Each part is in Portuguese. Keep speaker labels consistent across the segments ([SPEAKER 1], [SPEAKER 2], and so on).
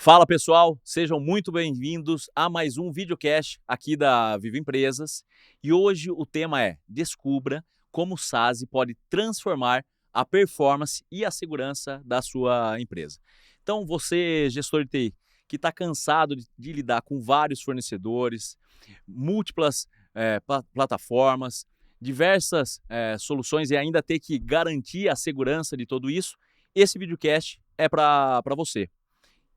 [SPEAKER 1] Fala pessoal, sejam muito bem-vindos a mais um videocast aqui da Vivo Empresas. E hoje o tema é: descubra como o SaaS pode transformar a performance e a segurança da sua empresa. Então você, gestor de TI, que está cansado de lidar com vários fornecedores, múltiplas plataformas, diversas soluções e ainda ter que garantir a segurança de tudo isso, esse videocast é para você.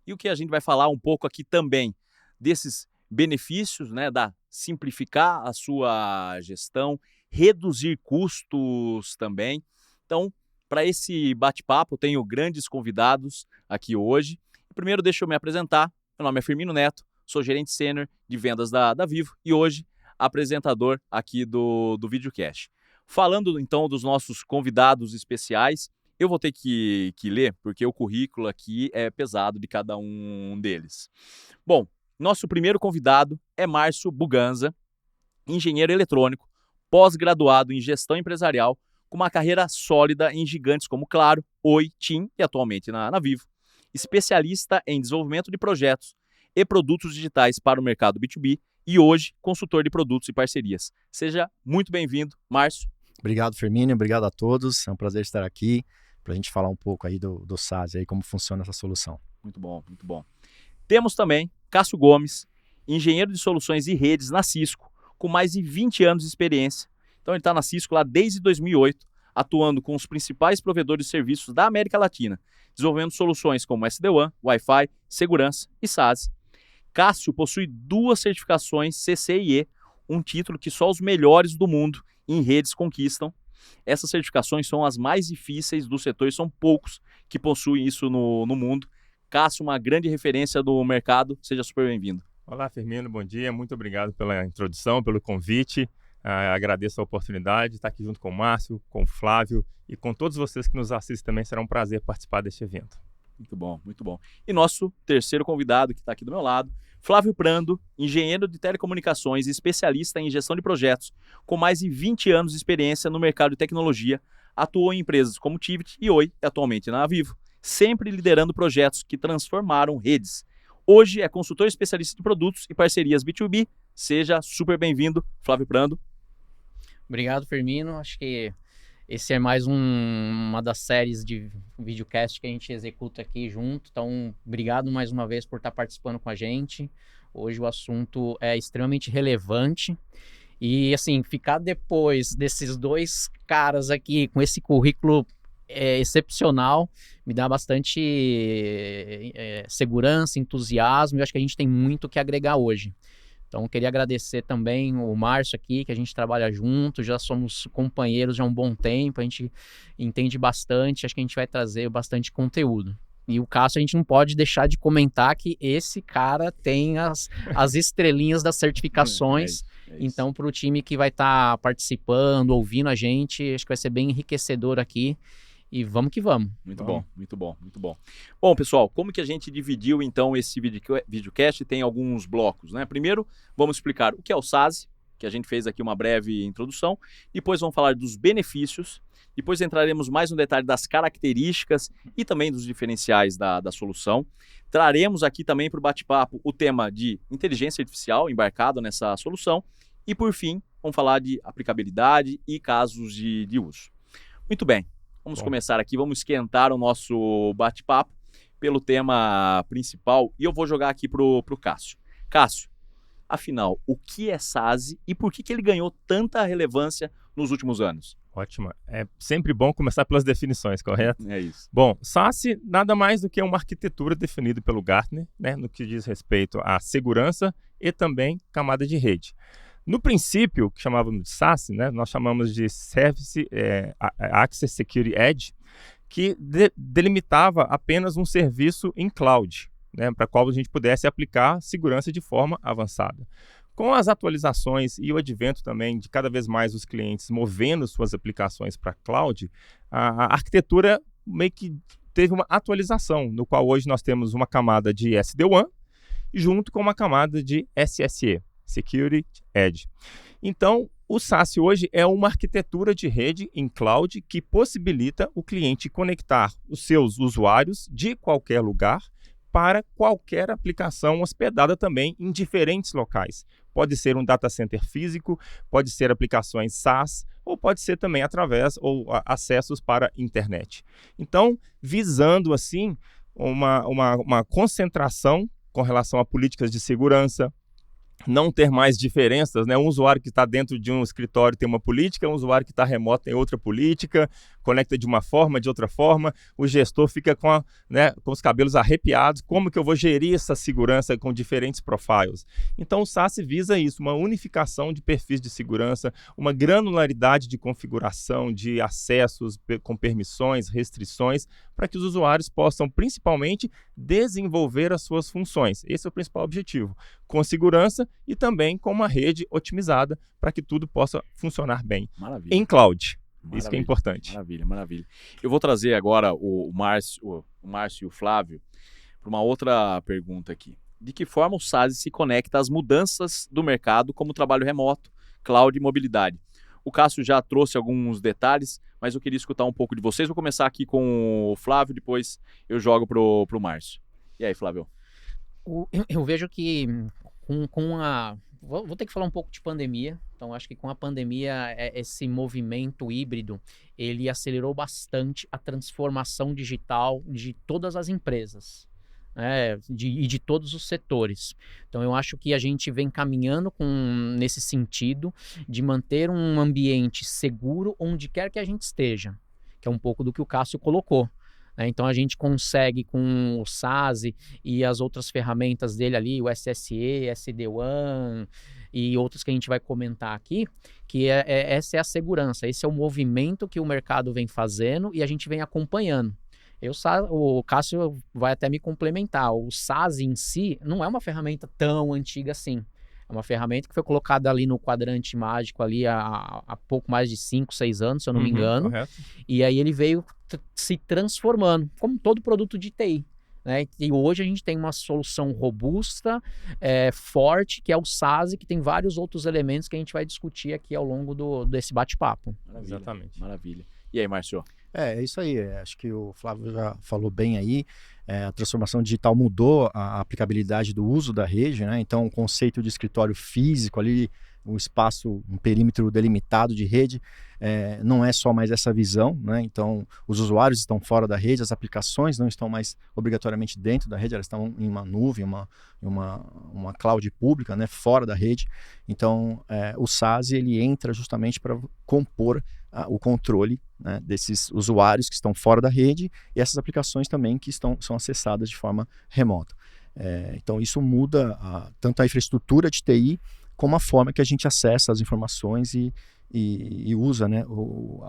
[SPEAKER 1] E o que a gente vai falar um pouco aqui também desses benefícios, né, da simplificar a sua gestão, reduzir custos também. Então, para esse bate-papo, tenho grandes convidados aqui hoje. Primeiro, deixa eu me apresentar. Meu nome é Firmino Neto, sou gerente sênior de vendas da Vivo e hoje apresentador aqui do videocast. Falando então dos nossos convidados especiais, eu vou ter que ler, porque o currículo aqui é pesado de cada um deles. Bom, nosso primeiro convidado é Márcio Buganza, engenheiro eletrônico, pós-graduado em gestão empresarial, com uma carreira sólida em gigantes como Claro, Oi, TIM e atualmente na Vivo. Especialista em desenvolvimento de projetos e produtos digitais para o mercado B2B e hoje consultor de produtos e parcerias. Seja muito bem-vindo, Márcio.
[SPEAKER 2] Obrigado, Firmino. Obrigado a todos. É um prazer estar aqui para a gente falar um pouco aí do SaaS, aí, como funciona essa solução.
[SPEAKER 1] Muito bom, muito bom. Temos também Cássio Gomes, engenheiro de soluções e redes na Cisco, com mais de 20 anos de experiência. Então ele está na Cisco lá desde 2008, atuando com os principais provedores de serviços da América Latina, desenvolvendo soluções como SD-WAN, Wi-Fi, segurança e SaaS. Cássio possui 2 certificações CCIE, um título que só os melhores do mundo em redes conquistam. Essas certificações são as mais difíceis do setor e são poucos que possuem isso no mundo. Cássio, uma grande referência do mercado, seja super bem-vindo.
[SPEAKER 3] Olá, Firmino, bom dia, muito obrigado pela introdução, pelo convite. Agradeço a oportunidade de estar aqui junto com o Márcio, com o Flávio e com todos vocês que nos assistem também. Será um prazer participar deste evento.
[SPEAKER 1] Muito bom, muito bom. E nosso terceiro convidado que está aqui do meu lado, Flávio Prando, engenheiro de telecomunicações e especialista em gestão de projetos, com mais de 20 anos de experiência no mercado de tecnologia, atuou em empresas como Tivit e Oi, atualmente na Vivo, sempre liderando projetos que transformaram redes. Hoje é consultor especialista de produtos e parcerias B2B. Seja super bem-vindo, Flávio Prando.
[SPEAKER 4] Obrigado, Firmino. Acho que esse é mais uma das séries de videocast que a gente executa aqui junto. Então, obrigado mais uma vez por estar participando com a gente. Hoje o assunto é extremamente relevante. E, assim, ficar depois desses 2 caras aqui com esse currículo excepcional me dá bastante segurança, entusiasmo. E eu acho que a gente tem muito o que agregar hoje. Então, queria agradecer também o Márcio aqui, que a gente trabalha junto, já somos companheiros já há um bom tempo, a gente entende bastante, acho que a gente vai trazer bastante conteúdo. E o Cássio, a gente não pode deixar de comentar que esse cara tem as estrelinhas das certificações. É isso. Então, para o time que vai estar participando, ouvindo a gente, acho que vai ser bem enriquecedor aqui. E vamos que vamos.
[SPEAKER 1] Muito bom, muito bom, muito bom. Bom, pessoal, como que a gente dividiu então esse videocast? Tem alguns blocos, né? Primeiro, vamos explicar o que é o SaaS, que a gente fez aqui uma breve introdução. Depois vamos falar dos benefícios. Depois entraremos mais no detalhe das características e também dos diferenciais da solução. Traremos aqui também para o bate-papo o tema de inteligência artificial embarcado nessa solução. E por fim, vamos falar de aplicabilidade e casos de uso. Muito bem. Vamos começar aqui, vamos esquentar o nosso bate-papo pelo tema principal e eu vou jogar aqui pro Cássio. Cássio, afinal, o que é SaaS e por que ele ganhou tanta relevância nos últimos anos?
[SPEAKER 3] Ótimo. É sempre bom começar pelas definições, correto?
[SPEAKER 1] É isso.
[SPEAKER 3] Bom, SaaS nada mais do que uma arquitetura definida pelo Gartner, né, no que diz respeito à segurança e também camada de rede. No princípio, que chamávamos de SaaS, né, nós chamamos de Service Access Security Edge, que delimitava apenas um serviço em cloud, né, para qual a gente pudesse aplicar segurança de forma avançada. Com as atualizações e o advento também de cada vez mais os clientes movendo suas aplicações para cloud, a arquitetura meio que teve uma atualização, no qual hoje nós temos uma camada de SD-WAN junto com uma camada de SSE, Security Edge. Então, o SaaS hoje é uma arquitetura de rede em cloud que possibilita o cliente conectar os seus usuários de qualquer lugar para qualquer aplicação hospedada também em diferentes locais. Pode ser um data center físico, pode ser aplicações SaaS, ou pode ser também através ou acessos para internet. Então, visando assim uma concentração com relação a políticas de segurança, não ter mais diferenças, né? Um usuário que está dentro de um escritório tem uma política, um usuário que está remoto tem outra política, conecta de uma forma, de outra forma, o gestor fica com os cabelos arrepiados, como que eu vou gerir essa segurança com diferentes profiles? Então o SaaS visa isso, uma unificação de perfis de segurança, uma granularidade de configuração, de acessos com permissões, restrições, para que os usuários possam principalmente desenvolver as suas funções. Esse é o principal objetivo, com segurança e também com uma rede otimizada para que tudo possa funcionar bem.
[SPEAKER 1] Maravilha.
[SPEAKER 3] Em cloud.
[SPEAKER 1] Maravilha,
[SPEAKER 3] isso que é importante.
[SPEAKER 1] Maravilha, maravilha. Eu vou trazer agora o Márcio e o Flávio para uma outra pergunta aqui. De que forma o SaaS se conecta às mudanças do mercado, como trabalho remoto, cloud e mobilidade? O Cássio já trouxe alguns detalhes, mas eu queria escutar um pouco de vocês. Vou começar aqui com o Flávio, depois eu jogo pro Márcio. E aí, Flávio?
[SPEAKER 4] Eu vejo que vou ter que falar um pouco de pandemia. Então, acho que com a pandemia, esse movimento híbrido, ele acelerou bastante a transformação digital de todas as empresas, né, e de todos os setores. Então, eu acho que a gente vem caminhando nesse sentido de manter um ambiente seguro onde quer que a gente esteja, que é um pouco do que o Cássio colocou. Então a gente consegue com o SaaS e as outras ferramentas dele ali, o SSE, SD-WAN e outros que a gente vai comentar aqui, que essa é a segurança, esse é o movimento que o mercado vem fazendo e a gente vem acompanhando. O Cássio vai até me complementar, o SaaS em si não é uma ferramenta tão antiga assim. É uma ferramenta que foi colocada ali no quadrante mágico ali há pouco mais de 5, 6 anos, se eu não me engano.
[SPEAKER 3] Correto.
[SPEAKER 4] E aí ele veio se transformando, como todo produto de TI. Né? E hoje a gente tem uma solução robusta, forte, que é o SaaS, que tem vários outros elementos que a gente vai discutir aqui ao longo desse bate-papo.
[SPEAKER 1] Maravilha,
[SPEAKER 3] exatamente.
[SPEAKER 1] Maravilha. E aí, Márcio?
[SPEAKER 2] É isso aí. Acho que o Flávio já falou bem aí. A transformação digital mudou a aplicabilidade do uso da rede, né? Então, o conceito de escritório físico ali, um espaço, um perímetro delimitado de rede, não é só mais essa visão, né? Então, os usuários estão fora da rede, as aplicações não estão mais obrigatoriamente dentro da rede, elas estão em uma nuvem, uma cloud pública, né? Fora da rede. Então, o SaaS ele entra justamente para compor o controle, né, desses usuários que estão fora da rede e essas aplicações também que são acessadas de forma remota. Então, isso muda tanto a infraestrutura de TI como a forma que a gente acessa as informações e usa, né,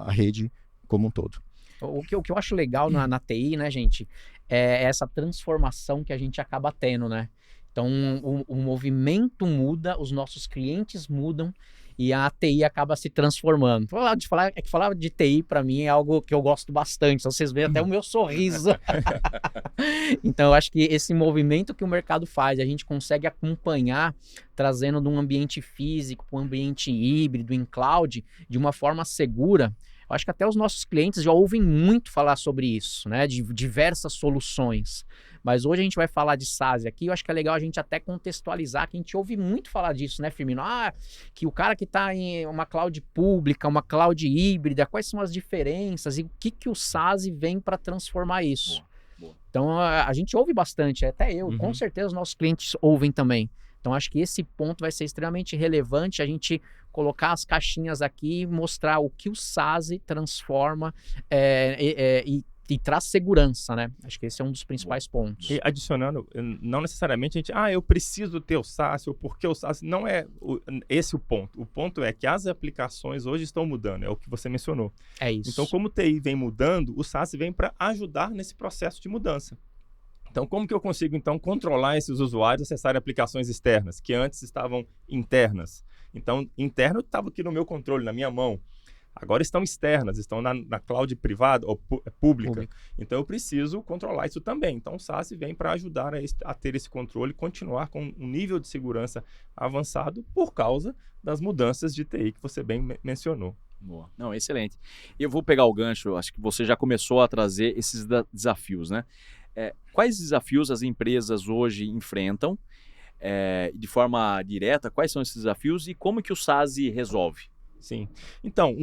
[SPEAKER 2] a rede como um todo.
[SPEAKER 4] O que eu acho legal na TI, né, gente, é essa transformação que a gente acaba tendo, né? Então, o movimento muda, os nossos clientes mudam e a TI acaba se transformando. Falar de TI, para mim, é algo que eu gosto bastante. Então, vocês veem até o meu sorriso. Então, eu acho que esse movimento que o mercado faz, a gente consegue acompanhar, trazendo de um ambiente físico para um ambiente híbrido, em cloud, de uma forma segura. Eu acho que até os nossos clientes já ouvem muito falar sobre isso, né? De diversas soluções. Mas hoje a gente vai falar de SaaS aqui, eu acho que é legal a gente até contextualizar, que a gente ouve muito falar disso, né, Firmino? Que o cara que está em uma cloud pública, uma cloud híbrida, quais são as diferenças e o que o SaaS vem para transformar isso?
[SPEAKER 1] Boa.
[SPEAKER 4] Então a gente ouve bastante, até eu, com certeza os nossos clientes ouvem também. Então acho que esse ponto vai ser extremamente relevante, a gente colocar as caixinhas aqui e mostrar o que o SaaS transforma e traz segurança, né? Acho que esse é um dos principais pontos.
[SPEAKER 3] E adicionando, não necessariamente a gente, eu preciso ter o SaaS, ou porque o SaaS, não é esse o ponto. O ponto é que as aplicações hoje estão mudando, é o que você mencionou.
[SPEAKER 4] É isso.
[SPEAKER 3] Então, como o TI vem mudando, o SaaS vem para ajudar nesse processo de mudança. Então, como que eu consigo, então, controlar esses usuários acessarem aplicações externas, que antes estavam internas? Então, interno estava aqui no meu controle, na minha mão. Agora estão externas, estão na cloud privada ou pública. Então, eu preciso controlar isso também. Então, o SaaS vem para ajudar a ter esse controle e continuar com um nível de segurança avançado por causa das mudanças de TI que você bem mencionou.
[SPEAKER 1] Boa. Não, excelente. Eu vou pegar o gancho, acho que você já começou a trazer esses desafios, né? quais desafios as empresas hoje enfrentam de forma direta? Quais são esses desafios e como que o SaaS resolve?
[SPEAKER 3] Sim. Então,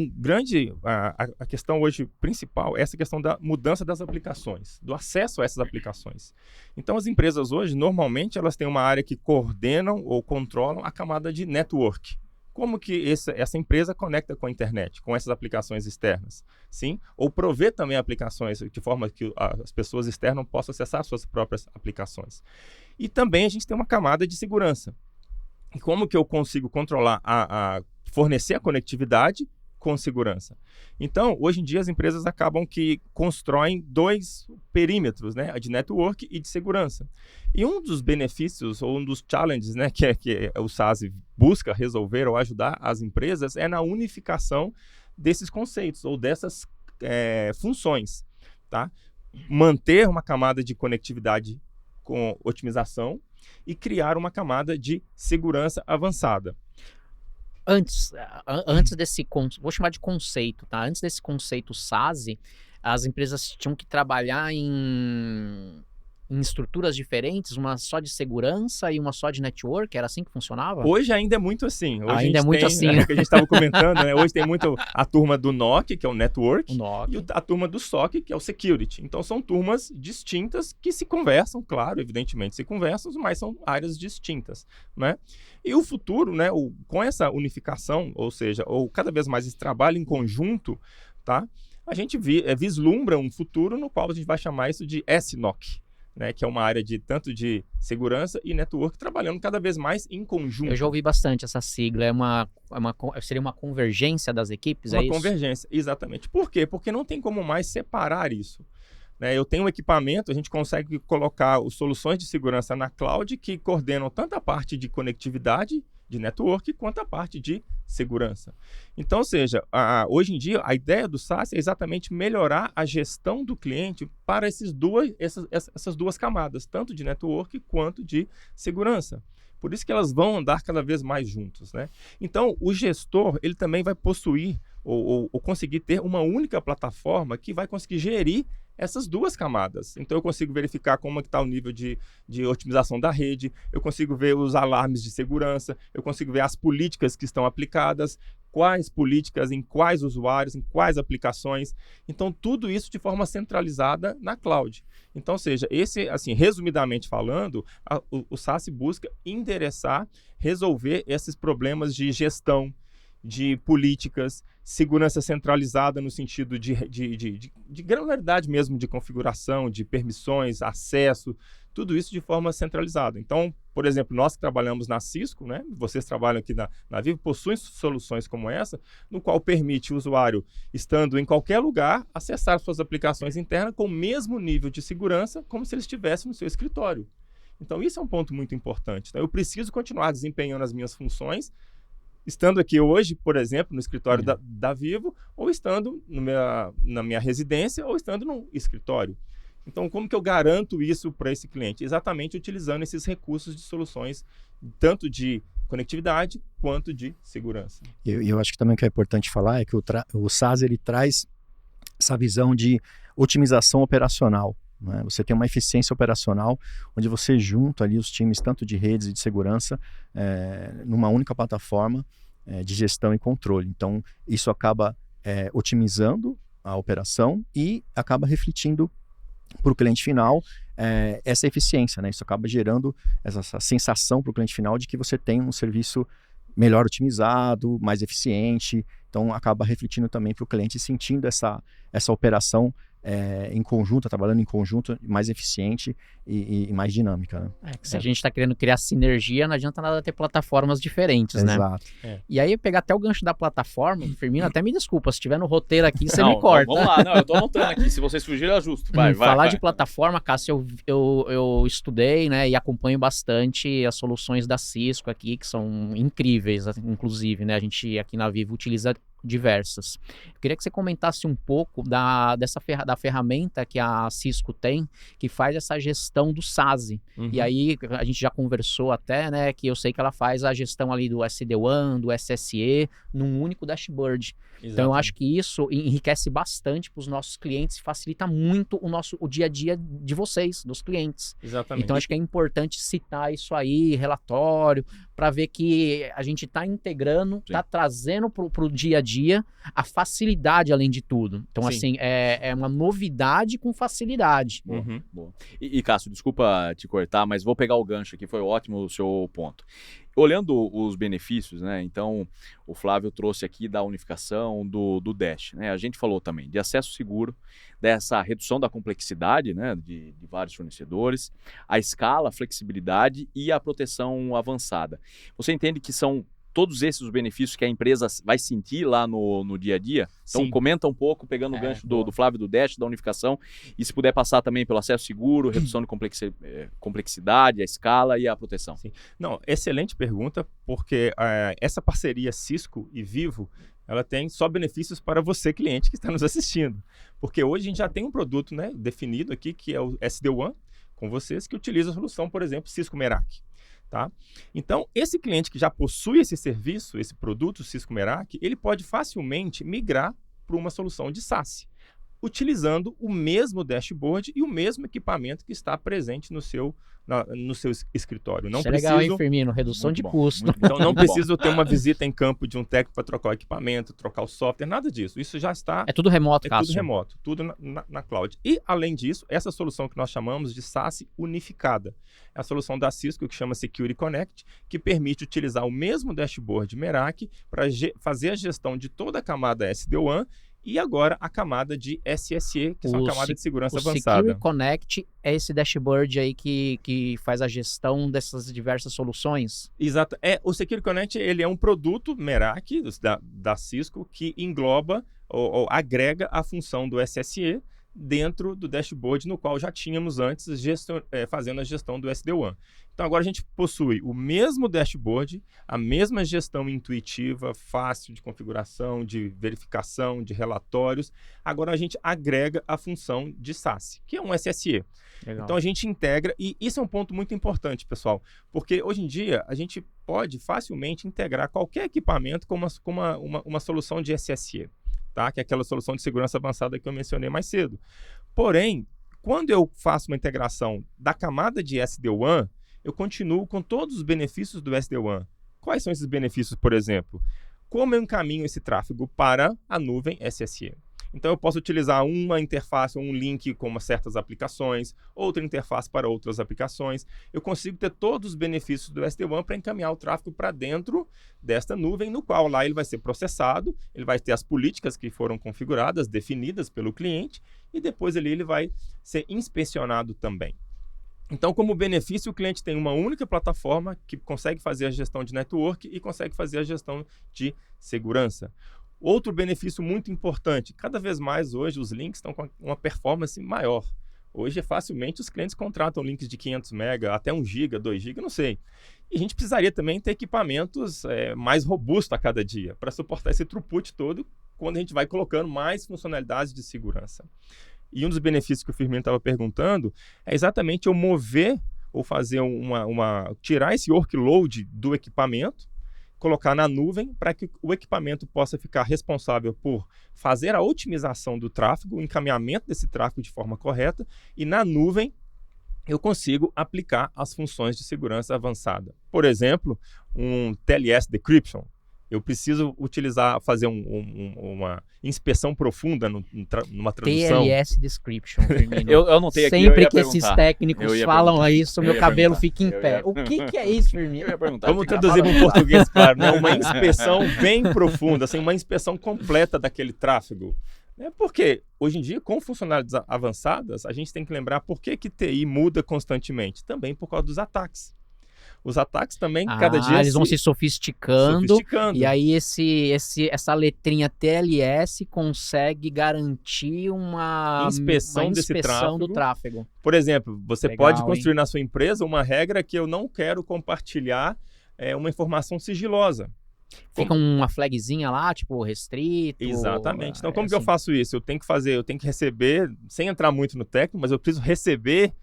[SPEAKER 3] a questão hoje principal é essa questão da mudança das aplicações, do acesso a essas aplicações. Então, as empresas hoje, normalmente, elas têm uma área que coordenam ou controlam a camada de network. Como que essa empresa conecta com a internet, com essas aplicações externas? Sim? Ou provê também aplicações de forma que as pessoas externas possam acessar suas próprias aplicações. E também a gente tem uma camada de segurança. E como que eu consigo controlar fornecer a conectividade com segurança? Então, hoje em dia, as empresas acabam que constroem 2 perímetros, né, de network e de segurança. E um dos benefícios, ou um dos challenges, né, que o SaaS busca resolver ou ajudar as empresas é na unificação desses conceitos ou dessas funções. Tá? Manter uma camada de conectividade com otimização e criar uma camada de segurança avançada.
[SPEAKER 4] Antes desse, vou chamar de conceito, tá? Antes desse conceito SaaS, as empresas tinham que trabalhar em estruturas diferentes, uma só de segurança e uma só de network, era assim que funcionava?
[SPEAKER 3] Hoje ainda é muito assim. Hoje
[SPEAKER 4] ainda é muito assim,
[SPEAKER 3] né? Que a gente estava comentando, né? Hoje tem muito a turma do NOC, que é o Network, e a turma do SOC, que é o Security. Então, são turmas distintas que se conversam, claro, evidentemente se conversam, mas são áreas distintas, né? E o futuro, né? Com essa unificação, ou seja, cada vez mais esse trabalho em conjunto, tá? A gente vislumbra um futuro no qual a gente vai chamar isso de SNOC. Né, que é uma área tanto de segurança e network, trabalhando cada vez mais em conjunto.
[SPEAKER 4] Eu já ouvi bastante essa sigla, seria uma convergência das equipes,
[SPEAKER 3] Uma convergência, exatamente. Por quê? Porque não tem como mais separar isso. Né, eu tenho um equipamento, a gente consegue colocar as soluções de segurança na cloud que coordenam tanto a parte de conectividade, de network, quanto a parte de segurança. Então, ou seja, hoje em dia, a ideia do SaaS é exatamente melhorar a gestão do cliente para essas duas camadas, tanto de network quanto de segurança. Por isso que elas vão andar cada vez mais juntos, né? Então, o gestor, ele também vai possuir ou conseguir ter uma única plataforma que vai conseguir gerir essas duas camadas. Então, eu consigo verificar como está o nível de otimização da rede, eu consigo ver os alarmes de segurança, eu consigo ver as políticas que estão aplicadas, quais políticas, em quais usuários, em quais aplicações. Então, tudo isso de forma centralizada na cloud. Então, ou seja, assim, resumidamente falando, o SaaS busca endereçar, resolver esses problemas de gestão, de políticas, segurança centralizada no sentido de granularidade mesmo, de configuração, de permissões, acesso, tudo isso de forma centralizada. Então, por exemplo, nós que trabalhamos na Cisco, né, vocês trabalham aqui na Vivo, possuem soluções como essa, no qual permite o usuário, estando em qualquer lugar, acessar suas aplicações internas com o mesmo nível de segurança como se ele estivesse no seu escritório. Então, isso é um ponto muito importante. Então, eu preciso continuar desempenhando as minhas funções, estando aqui hoje, por exemplo, no escritório da Vivo, ou estando na minha residência, ou estando no escritório. Então, como que eu garanto isso para esse cliente? Exatamente utilizando esses recursos de soluções, tanto de conectividade quanto de segurança.
[SPEAKER 2] Eu acho que também o que é importante falar é que o SaaS ele traz essa visão de otimização operacional. Né? Você tem uma eficiência operacional onde você junta ali os times tanto de redes e de segurança numa única plataforma de gestão e controle. Então, isso acaba otimizando a operação e acaba refletindo para o cliente final essa eficiência. Né? Isso acaba gerando essa sensação para o cliente final de que você tem um serviço melhor otimizado, mais eficiente. Então, acaba refletindo também para o cliente sentindo essa operação em conjunto, trabalhando em conjunto, mais eficiente e mais dinâmica. Né?
[SPEAKER 4] Se a gente está querendo criar sinergia, não adianta nada ter plataformas diferentes, né?
[SPEAKER 2] Exato.
[SPEAKER 4] E aí, pegar até o gancho da plataforma, Firmino, até me desculpa, se tiver no roteiro aqui, você me corta.
[SPEAKER 1] Vamos lá, eu tô anotando aqui, se vocês fugirem eu ajusto. Vai.
[SPEAKER 4] De plataforma, Cássio, eu estudei, né, e acompanho bastante as soluções da Cisco aqui, que são incríveis, inclusive, né? A gente aqui na Vivo utiliza diversas. Eu queria que você comentasse um pouco da ferramenta que a Cisco tem, que faz essa gestão do SASE. E aí, a gente já conversou até, né, que eu sei que ela faz a gestão ali do SD-WAN, do SSE, num único dashboard. Então, eu acho que isso enriquece bastante para os nossos clientes e facilita muito o dia a dia de vocês, dos clientes.
[SPEAKER 3] Exatamente.
[SPEAKER 4] Então, acho que é importante citar isso aí, relatório, para ver que a gente está integrando, está trazendo para o dia a dia a facilidade além de tudo. Então, assim, é uma novidade com facilidade.
[SPEAKER 1] Boa. E Cássio, desculpa te cortar, mas vou pegar o gancho aqui, foi ótimo o seu ponto. Olhando os benefícios, né? Então, o Flávio trouxe aqui da unificação do Dash, né? A gente falou também de acesso seguro, dessa redução da complexidade, né? De vários fornecedores, a escala, a flexibilidade e a proteção avançada. Você entende que são todos esses os benefícios que a empresa vai sentir lá no dia a dia? Então, comenta um pouco, pegando o gancho do Flávio, do Dash, da unificação, e se puder passar também pelo acesso seguro, redução de complexidade, a escala e a proteção.
[SPEAKER 3] Sim. Não, excelente pergunta, porque essa parceria Cisco e Vivo, ela tem só benefícios para você, cliente, que está nos assistindo. Porque hoje a gente já tem um produto, né, definido aqui, que é o SD-WAN, com vocês, que utiliza a solução, por exemplo, Cisco Meraki. Tá? Então, esse cliente que já possui esse serviço, esse produto Cisco Meraki, ele pode facilmente migrar para uma solução de SaaS, utilizando o mesmo dashboard e o mesmo equipamento que está presente no seu escritório. Não
[SPEAKER 4] Isso é legal, hein, Firmino? Redução de custo.
[SPEAKER 3] Então, não preciso ter uma visita em campo de um técnico para trocar o equipamento, trocar o software, nada disso. Isso já está...
[SPEAKER 4] É tudo remoto, Cássio.
[SPEAKER 3] Tudo remoto, tudo na cloud. E, além disso, essa solução que nós chamamos de SaaS unificada. É a solução da Cisco que chama Security Connect, que permite utilizar o mesmo dashboard Meraki para fazer a gestão de toda a camada SD-WAN e agora a camada de SSE, que são a camada de segurança avançada.
[SPEAKER 4] O Security Connect é esse dashboard aí que faz a gestão dessas diversas soluções?
[SPEAKER 3] Exato. O Security Connect ele é um produto Meraki da Cisco que engloba ou agrega a função do SSE dentro do dashboard no qual já tínhamos antes fazendo a gestão do SD-WAN. Então agora a gente possui o mesmo dashboard, a mesma gestão intuitiva, fácil de configuração, de verificação, de relatórios. Agora a gente agrega a função de SaaS, que é um SSE.
[SPEAKER 4] Legal.
[SPEAKER 3] Então a gente integra, e isso é um ponto muito importante, pessoal, porque hoje em dia a gente pode facilmente integrar qualquer equipamento com uma solução de SSE. Tá? Que é aquela solução de segurança avançada que eu mencionei mais cedo. Porém, quando eu faço uma integração da camada de SD-WAN, eu continuo com todos os benefícios do SD-WAN. Quais são esses benefícios, por exemplo? Como eu encaminho esse tráfego para a nuvem SSE? Então, eu posso utilizar uma interface ou um link com certas aplicações, outra interface para outras aplicações. Eu consigo ter todos os benefícios do SD-WAN para encaminhar o tráfego para dentro desta nuvem, no qual lá ele vai ser processado, ele vai ter as políticas que foram configuradas, definidas pelo cliente, e depois ele vai ser inspecionado também. Então, como benefício, o cliente tem uma única plataforma que consegue fazer a gestão de network e consegue fazer a gestão de segurança. Outro benefício muito importante, cada vez mais hoje os links estão com uma performance maior. Hoje, facilmente, os clientes contratam links de 500 MB, até 1 GB, 2 GB, não sei. E a gente precisaria também ter equipamentos mais robustos a cada dia, para suportar esse throughput todo, quando a gente vai colocando mais funcionalidades de segurança. E um dos benefícios que o Firmino estava perguntando é exatamente eu mover ou fazer tirar esse workload do equipamento, colocar na nuvem para que o equipamento possa ficar responsável por fazer a otimização do tráfego, o encaminhamento desse tráfego de forma correta, e na nuvem eu consigo aplicar as funções de segurança avançada. Por exemplo, um TLS Decryption. Eu preciso fazer uma inspeção profunda numa tradução.
[SPEAKER 4] TLS Description, Firmino.
[SPEAKER 1] Eu anotei aqui.
[SPEAKER 4] Sempre que esses técnicos falam isso, meu cabelo fica em pé. O que é isso, Firmino?
[SPEAKER 3] Vamos traduzir para o português, claro, né? Uma inspeção bem profunda, assim, uma inspeção completa daquele tráfego. Porque hoje em dia, com funcionalidades avançadas, a gente tem que lembrar por que TI muda constantemente. Também por causa dos ataques. Os ataques também, cada dia...
[SPEAKER 4] eles vão se sofisticando. E aí essa letrinha TLS consegue garantir uma inspeção do tráfego.
[SPEAKER 3] Por exemplo, você pode construir na sua empresa uma regra que eu não quero compartilhar uma informação sigilosa.
[SPEAKER 4] Fica uma flagzinha lá, tipo, restrito.
[SPEAKER 3] Exatamente. Então, como que eu
[SPEAKER 4] assim.
[SPEAKER 3] faço isso? Eu tenho que receber, sem entrar muito no técnico, mas eu preciso receber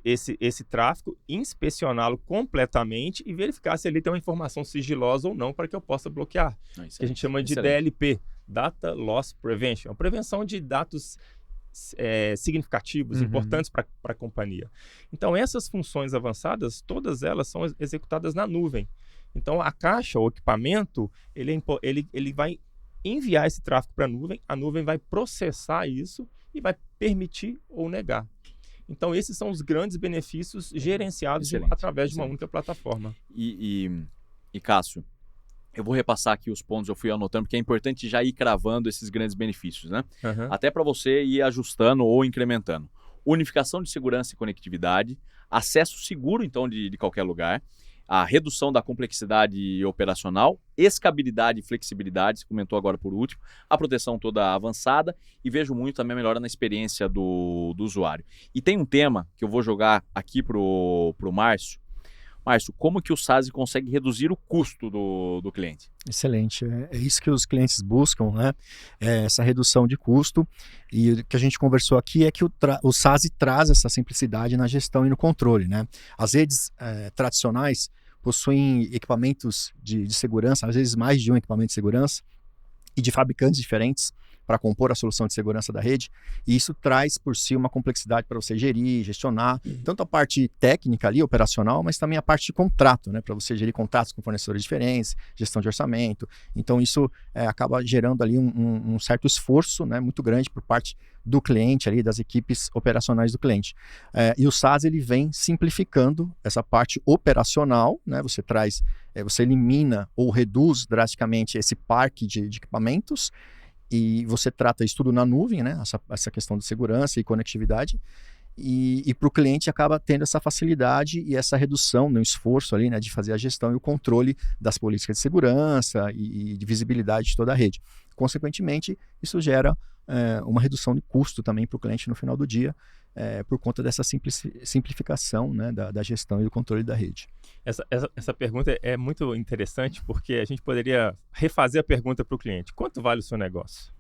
[SPEAKER 3] esse tráfego, inspecioná-lo completamente e verificar se ali tem uma informação sigilosa ou não para que eu possa bloquear. Que a gente chama de DLP, Data Loss Prevention, a prevenção de dados significativos, importantes para a companhia. Então, essas funções avançadas, todas elas são executadas na nuvem. Então, a caixa, o equipamento, ele vai enviar esse tráfego para a nuvem vai processar isso e vai permitir ou negar. Então, esses são os grandes benefícios gerenciados através de uma única plataforma.
[SPEAKER 1] E Cássio, eu vou repassar aqui os pontos que eu fui anotando, porque é importante já ir cravando esses grandes benefícios, né? Até para você ir ajustando ou incrementando. Unificação de segurança e conectividade, acesso seguro, então, de qualquer lugar, a redução da complexidade operacional, escalabilidade e flexibilidade, você comentou agora por último, a proteção toda avançada e vejo muito também a melhora na experiência do usuário. E tem um tema que eu vou jogar aqui pro Márcio. Márcio, como que o SaaS consegue reduzir o custo do cliente?
[SPEAKER 2] Excelente, é isso que os clientes buscam, né? Essa redução de custo, e o que a gente conversou aqui é que o SaaS traz essa simplicidade na gestão e no controle, né? As redes tradicionais possuem equipamentos de segurança, às vezes mais de um equipamento de segurança, e de fabricantes diferentes para compor a solução de segurança da rede, e isso traz por si uma complexidade para você gerir, gestionar, tanto a parte técnica ali, operacional, mas também a parte de contrato, né, para você gerir contratos com fornecedores diferentes, gestão de orçamento. Então isso acaba gerando ali um certo esforço, né, muito grande por parte do cliente ali, das equipes operacionais do cliente. E o SaaS ele vem simplificando essa parte operacional, né, você elimina ou reduz drasticamente esse parque de equipamentos, e você trata isso tudo na nuvem, né? Essa questão de segurança e conectividade, e para o cliente acaba tendo essa facilidade e essa redução no esforço ali, né, de fazer a gestão e o controle das políticas de segurança e de visibilidade de toda a rede. Consequentemente, isso gera uma redução de custo também para o cliente no final do dia, por conta dessa simplificação, né, da gestão e do controle da rede.
[SPEAKER 3] Essa pergunta é muito interessante, porque a gente poderia refazer a pergunta para o cliente. Quanto vale o seu negócio?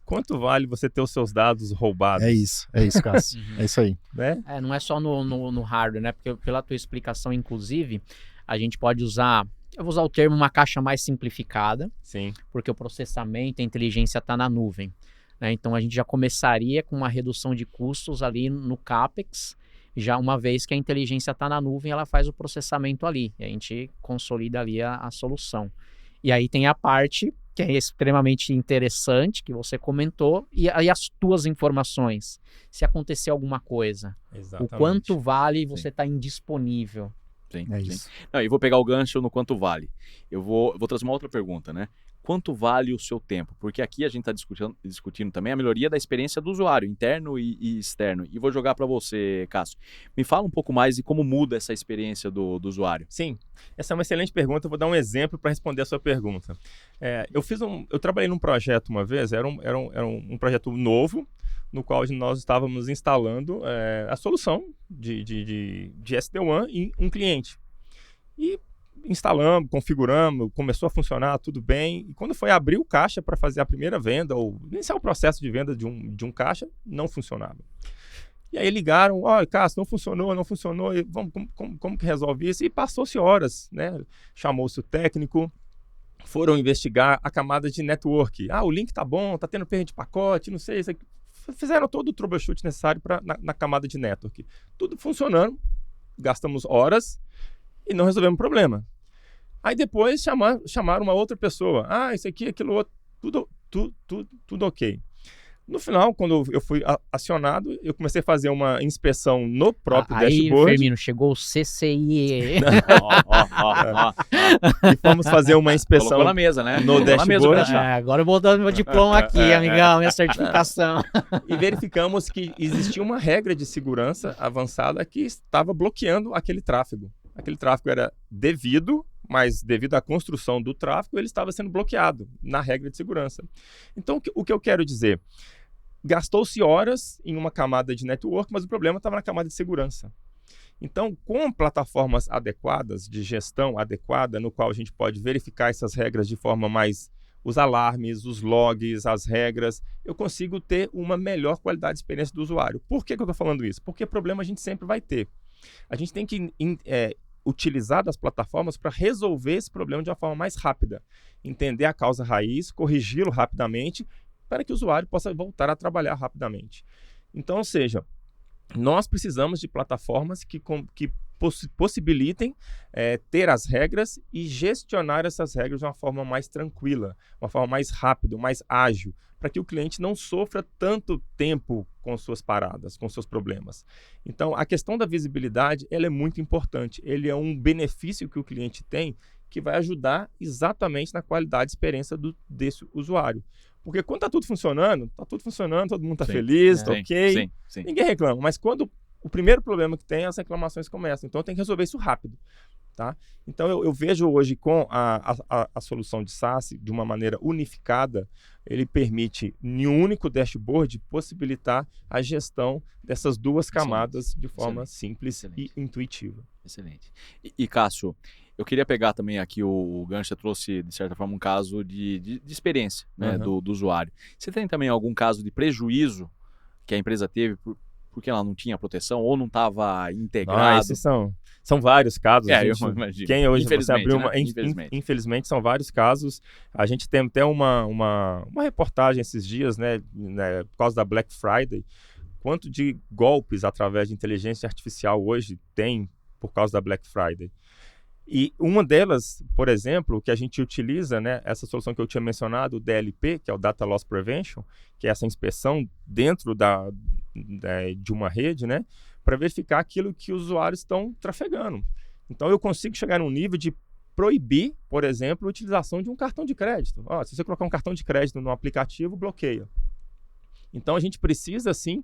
[SPEAKER 3] Quanto vale você ter os seus dados roubados?
[SPEAKER 2] É isso, Cássio. É isso aí.
[SPEAKER 3] Né?
[SPEAKER 4] Não é só no hardware, né? Porque pela tua explicação, inclusive, a gente pode usar... Eu vou usar o termo uma caixa mais simplificada.
[SPEAKER 3] Sim.
[SPEAKER 4] Porque o processamento, a inteligência está na nuvem. Então, a gente já começaria com uma redução de custos ali no CAPEX, já uma vez que a inteligência está na nuvem, ela faz o processamento ali, e a gente consolida ali a solução. E aí tem a parte que é extremamente interessante, que você comentou, e aí as tuas informações. Se acontecer alguma coisa,
[SPEAKER 3] exatamente,
[SPEAKER 4] o quanto vale você está indisponível.
[SPEAKER 1] Sim,
[SPEAKER 2] é isso.
[SPEAKER 1] Não, e vou pegar o gancho no quanto vale. Eu vou trazer uma outra pergunta, né? Quanto vale o seu tempo? Porque aqui a gente está discutindo também a melhoria da experiência do usuário, interno e externo. E vou jogar para você, Cássio. Me fala um pouco mais de como muda essa experiência do usuário.
[SPEAKER 3] Sim, essa é uma excelente pergunta. Eu vou dar um exemplo para responder a sua pergunta. Eu trabalhei num projeto uma vez, era um projeto novo, no qual nós estávamos instalando a solução de SD-WAN em um cliente. E instalamos, configuramos, começou a funcionar, tudo bem. E quando foi abrir o caixa para fazer a primeira venda, ou iniciar o processo de venda de um caixa, não funcionava. E aí ligaram, olha, Cássio, não funcionou, e como que resolve isso? E passou-se horas, né? Chamou-se o técnico, foram investigar a camada de network. O link tá bom, tá tendo perda de pacote, não sei, isso aqui. Fizeram todo o troubleshoot necessário na camada de network. Tudo funcionando, gastamos horas e não resolvemos o problema. Aí depois chamaram uma outra pessoa. Isso aqui, aquilo outro, tudo ok. No final, quando eu fui acionado, eu comecei a fazer uma inspeção no próprio dashboard.
[SPEAKER 4] Aí, Firmino, chegou o CCIE.
[SPEAKER 3] E fomos fazer uma inspeção.
[SPEAKER 1] Colocou na mesa, né?
[SPEAKER 3] No dashboard.
[SPEAKER 4] Agora eu vou dando meu diploma aqui, amigão, minha certificação.
[SPEAKER 3] E verificamos que existia uma regra de segurança avançada que estava bloqueando aquele tráfego. Aquele tráfego era devido, mas devido à construção do tráfego, ele estava sendo bloqueado na regra de segurança. Então, o que eu quero dizer? Gastou-se horas em uma camada de network, mas o problema estava na camada de segurança. Então, com plataformas adequadas, de gestão adequada, no qual a gente pode verificar essas regras de forma mais... os alarmes, os logs, as regras, eu consigo ter uma melhor qualidade de experiência do usuário. Por que eu estou falando isso? Porque problema a gente sempre vai ter. A gente tem que utilizar das plataformas para resolver esse problema de uma forma mais rápida. Entender a causa raiz, corrigi-lo rapidamente, para que o usuário possa voltar a trabalhar rapidamente. Então, ou seja, nós precisamos de plataformas que possibilitem ter as regras e gestionar essas regras de uma forma mais tranquila, uma forma mais rápida, mais ágil, para que o cliente não sofra tanto tempo com suas paradas, com seus problemas. Então, a questão da visibilidade, ela é muito importante. Ele é um benefício que o cliente tem que vai ajudar exatamente na qualidade de experiência desse usuário. Porque quando está tudo funcionando, todo mundo está feliz, está ok, ninguém reclama. Mas quando o primeiro problema que tem, as reclamações começam. Então, tem que resolver isso rápido. Tá? Então, eu vejo hoje com a solução de SaaS, de uma maneira unificada, ele permite, em um único dashboard, possibilitar a gestão dessas duas camadas de forma simples e intuitiva.
[SPEAKER 1] Excelente. E Cássio, eu queria pegar também aqui o gancho, você trouxe, de certa forma, um caso de experiência, né, do usuário. Você tem também algum caso de prejuízo que a empresa teve porque ela não tinha proteção ou não estava integrado?
[SPEAKER 3] Esses são vários casos.
[SPEAKER 1] Eu imagino.
[SPEAKER 3] Quem hoje você abriu
[SPEAKER 1] infelizmente,
[SPEAKER 3] são vários casos. A gente tem até uma reportagem esses dias, né, por causa da Black Friday. Quanto de golpes através de inteligência artificial hoje tem por causa da Black Friday? E uma delas, por exemplo, que a gente utiliza, né, essa solução que eu tinha mencionado, o DLP, que é o Data Loss Prevention, que é essa inspeção dentro de uma rede, né, para verificar aquilo que os usuários estão trafegando. Então, eu consigo chegar num nível de proibir, por exemplo, a utilização de um cartão de crédito. Se você colocar um cartão de crédito no aplicativo, bloqueia. Então, a gente precisa, sim,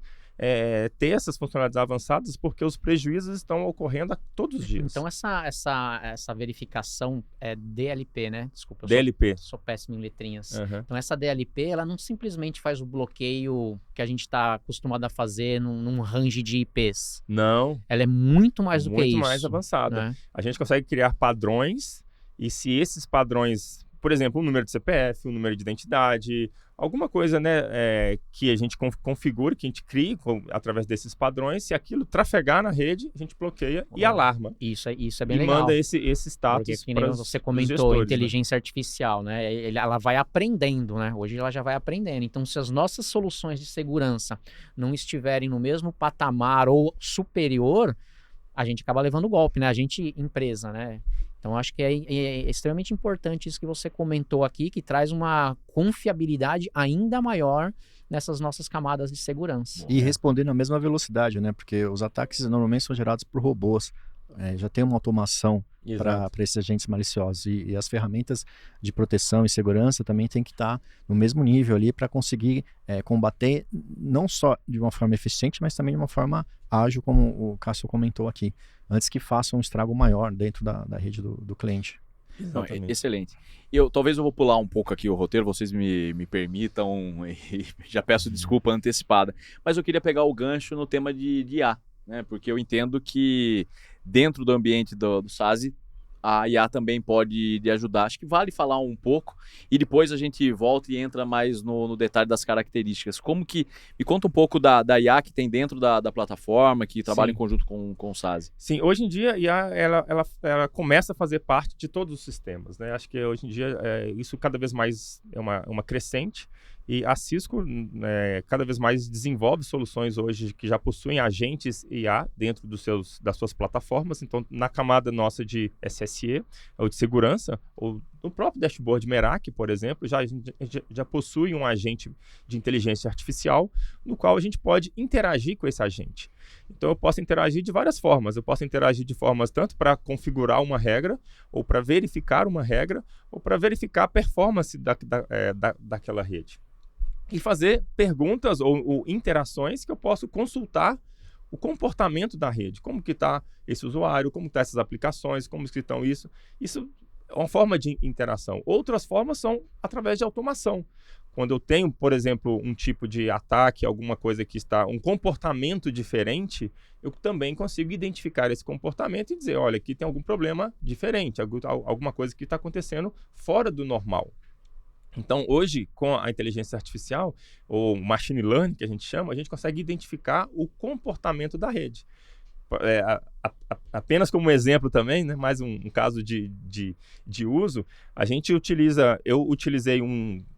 [SPEAKER 3] ter essas funcionalidades avançadas, porque os prejuízos estão ocorrendo a todos os dias.
[SPEAKER 4] Então, essa verificação é DLP, né? Desculpa,
[SPEAKER 3] DLP.
[SPEAKER 4] Sou péssimo em letrinhas.
[SPEAKER 3] Uhum.
[SPEAKER 4] Então, essa DLP, ela não simplesmente faz o bloqueio que a gente está acostumado a fazer num range de IPs.
[SPEAKER 3] Não.
[SPEAKER 4] Ela é muito mais do que isso.
[SPEAKER 3] Muito mais avançada.
[SPEAKER 4] Né?
[SPEAKER 3] A gente consegue criar padrões, e se esses padrões, por exemplo, um número de CPF, um número de identidade, alguma coisa, né, que a gente configure, que a gente crie através desses padrões, se aquilo trafegar na rede, a gente bloqueia e alarma.
[SPEAKER 4] Isso é bem legal.
[SPEAKER 3] E manda esse status
[SPEAKER 4] para você comentou, gestores, inteligência artificial, né? Ela vai aprendendo, né? Hoje ela já vai aprendendo. Então, se as nossas soluções de segurança não estiverem no mesmo patamar ou superior, a gente acaba levando golpe, né? A gente, empresa, né? Então, acho que é extremamente importante isso que você comentou aqui, que traz uma confiabilidade ainda maior nessas nossas camadas de segurança.
[SPEAKER 2] E respondendo na mesma velocidade, né? Porque os ataques normalmente são gerados por robôs. Já tem uma automação para esses agentes maliciosos. E as ferramentas de proteção e segurança também tem que estar no mesmo nível ali para conseguir combater não só de uma forma eficiente, mas também de uma forma ágil, como o Cássio comentou aqui, antes que faça um estrago maior dentro da rede do cliente.
[SPEAKER 1] Não, excelente. Talvez eu vou pular um pouco aqui o roteiro, vocês me permitam, e já peço desculpa antecipada, mas eu queria pegar o gancho no tema de IA, né? Porque eu entendo que dentro do ambiente do SaaS, a IA também pode ajudar. Acho que vale falar um pouco e depois a gente volta e entra mais no detalhe das características. Me conta um pouco da IA que tem dentro da plataforma, que trabalha em conjunto com o SaaS.
[SPEAKER 3] Sim, hoje em dia a IA ela começa a fazer parte de todos os sistemas, né? Acho que hoje em dia isso cada vez mais é uma crescente. E a Cisco cada vez mais desenvolve soluções hoje que já possuem agentes IA dentro das suas plataformas. Então, na camada nossa de SSE, ou de segurança, ou no próprio dashboard Merak, por exemplo, já possui um agente de inteligência artificial, no qual a gente pode interagir com esse agente. Então, eu posso interagir de várias formas. Eu posso interagir de formas tanto para configurar uma regra, ou para verificar uma regra, ou para verificar a performance daquela rede. E fazer perguntas ou interações que eu posso consultar o comportamento da rede. Como que está esse usuário, como estão essas aplicações, como que estão isso. Isso é uma forma de interação. Outras formas são através de automação. quando eu tenho, por exemplo, um tipo de ataque, alguma coisa que está, um comportamento diferente, eu também consigo identificar esse comportamento e dizer, olha, aqui tem algum problema diferente, alguma coisa que está acontecendo fora do normal. Então, hoje, com a inteligência artificial, ou machine learning, que a gente chama, a gente consegue identificar o comportamento da rede. Apenas como exemplo também, né, mais um caso de uso, eu utilizei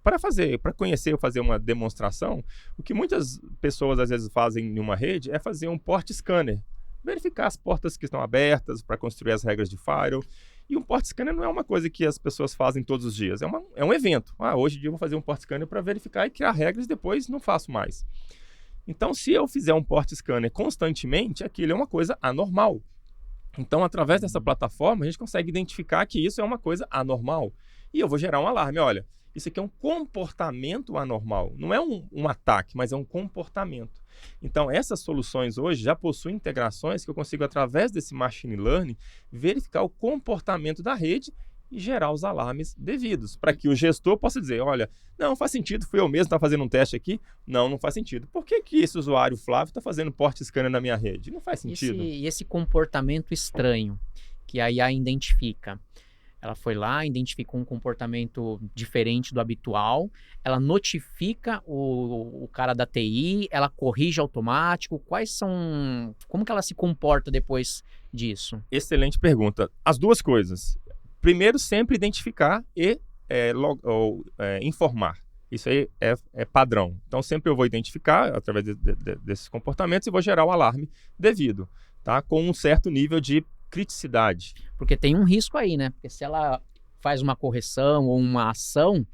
[SPEAKER 3] para conhecer, fazer uma demonstração. O que muitas pessoas às vezes fazem em uma rede é fazer um port scanner, verificar as portas que estão abertas para construir as regras de firewall. E um port scanner não é uma coisa que as pessoas fazem todos os dias, é um evento. Hoje em dia eu vou fazer um port scanner para verificar e criar regras, depois não faço mais. Então, se eu fizer um port scanner constantemente, aquilo é uma coisa anormal. Então, através dessa plataforma, a gente consegue identificar que isso é uma coisa anormal. E eu vou gerar um alarme. Olha, isso aqui é um comportamento anormal. Não é um ataque, mas é um comportamento. Então, essas soluções hoje já possuem integrações que eu consigo, através desse machine learning, verificar o comportamento da rede e gerar os alarmes devidos, para que o gestor possa dizer, olha, não faz sentido, fui eu mesmo que está fazendo um teste aqui, não faz sentido. Por que esse usuário Flávio está fazendo port scanner na minha rede? Não faz sentido.
[SPEAKER 4] E esse comportamento estranho que a IA identifica, ela foi lá, identificou um comportamento diferente do habitual, ela notifica o cara da TI, ela corrige automático, como que ela se comporta depois disso?
[SPEAKER 3] Excelente pergunta. As duas coisas. Primeiro, sempre identificar e informar. Isso aí é padrão. Então, sempre eu vou identificar através desses comportamentos e vou gerar o alarme devido, tá? Com um certo nível de criticidade.
[SPEAKER 4] Porque tem um risco aí, né? Porque se ela faz uma correção ou uma ação,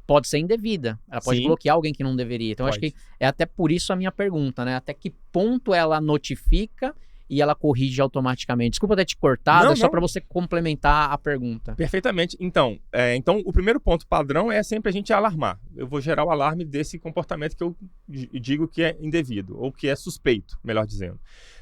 [SPEAKER 4] pode ser indevida. Ela pode bloquear alguém que não deveria. Então, acho que é até por isso a minha pergunta, né? Até que ponto ela notifica e ela corrige automaticamente. Desculpa ter te cortado, só para você complementar a pergunta.
[SPEAKER 3] Perfeitamente. Então, o primeiro ponto padrão é sempre a gente alarmar. Eu vou gerar o alarme desse comportamento que eu digo que é indevido, ou que é suspeito, melhor dizendo.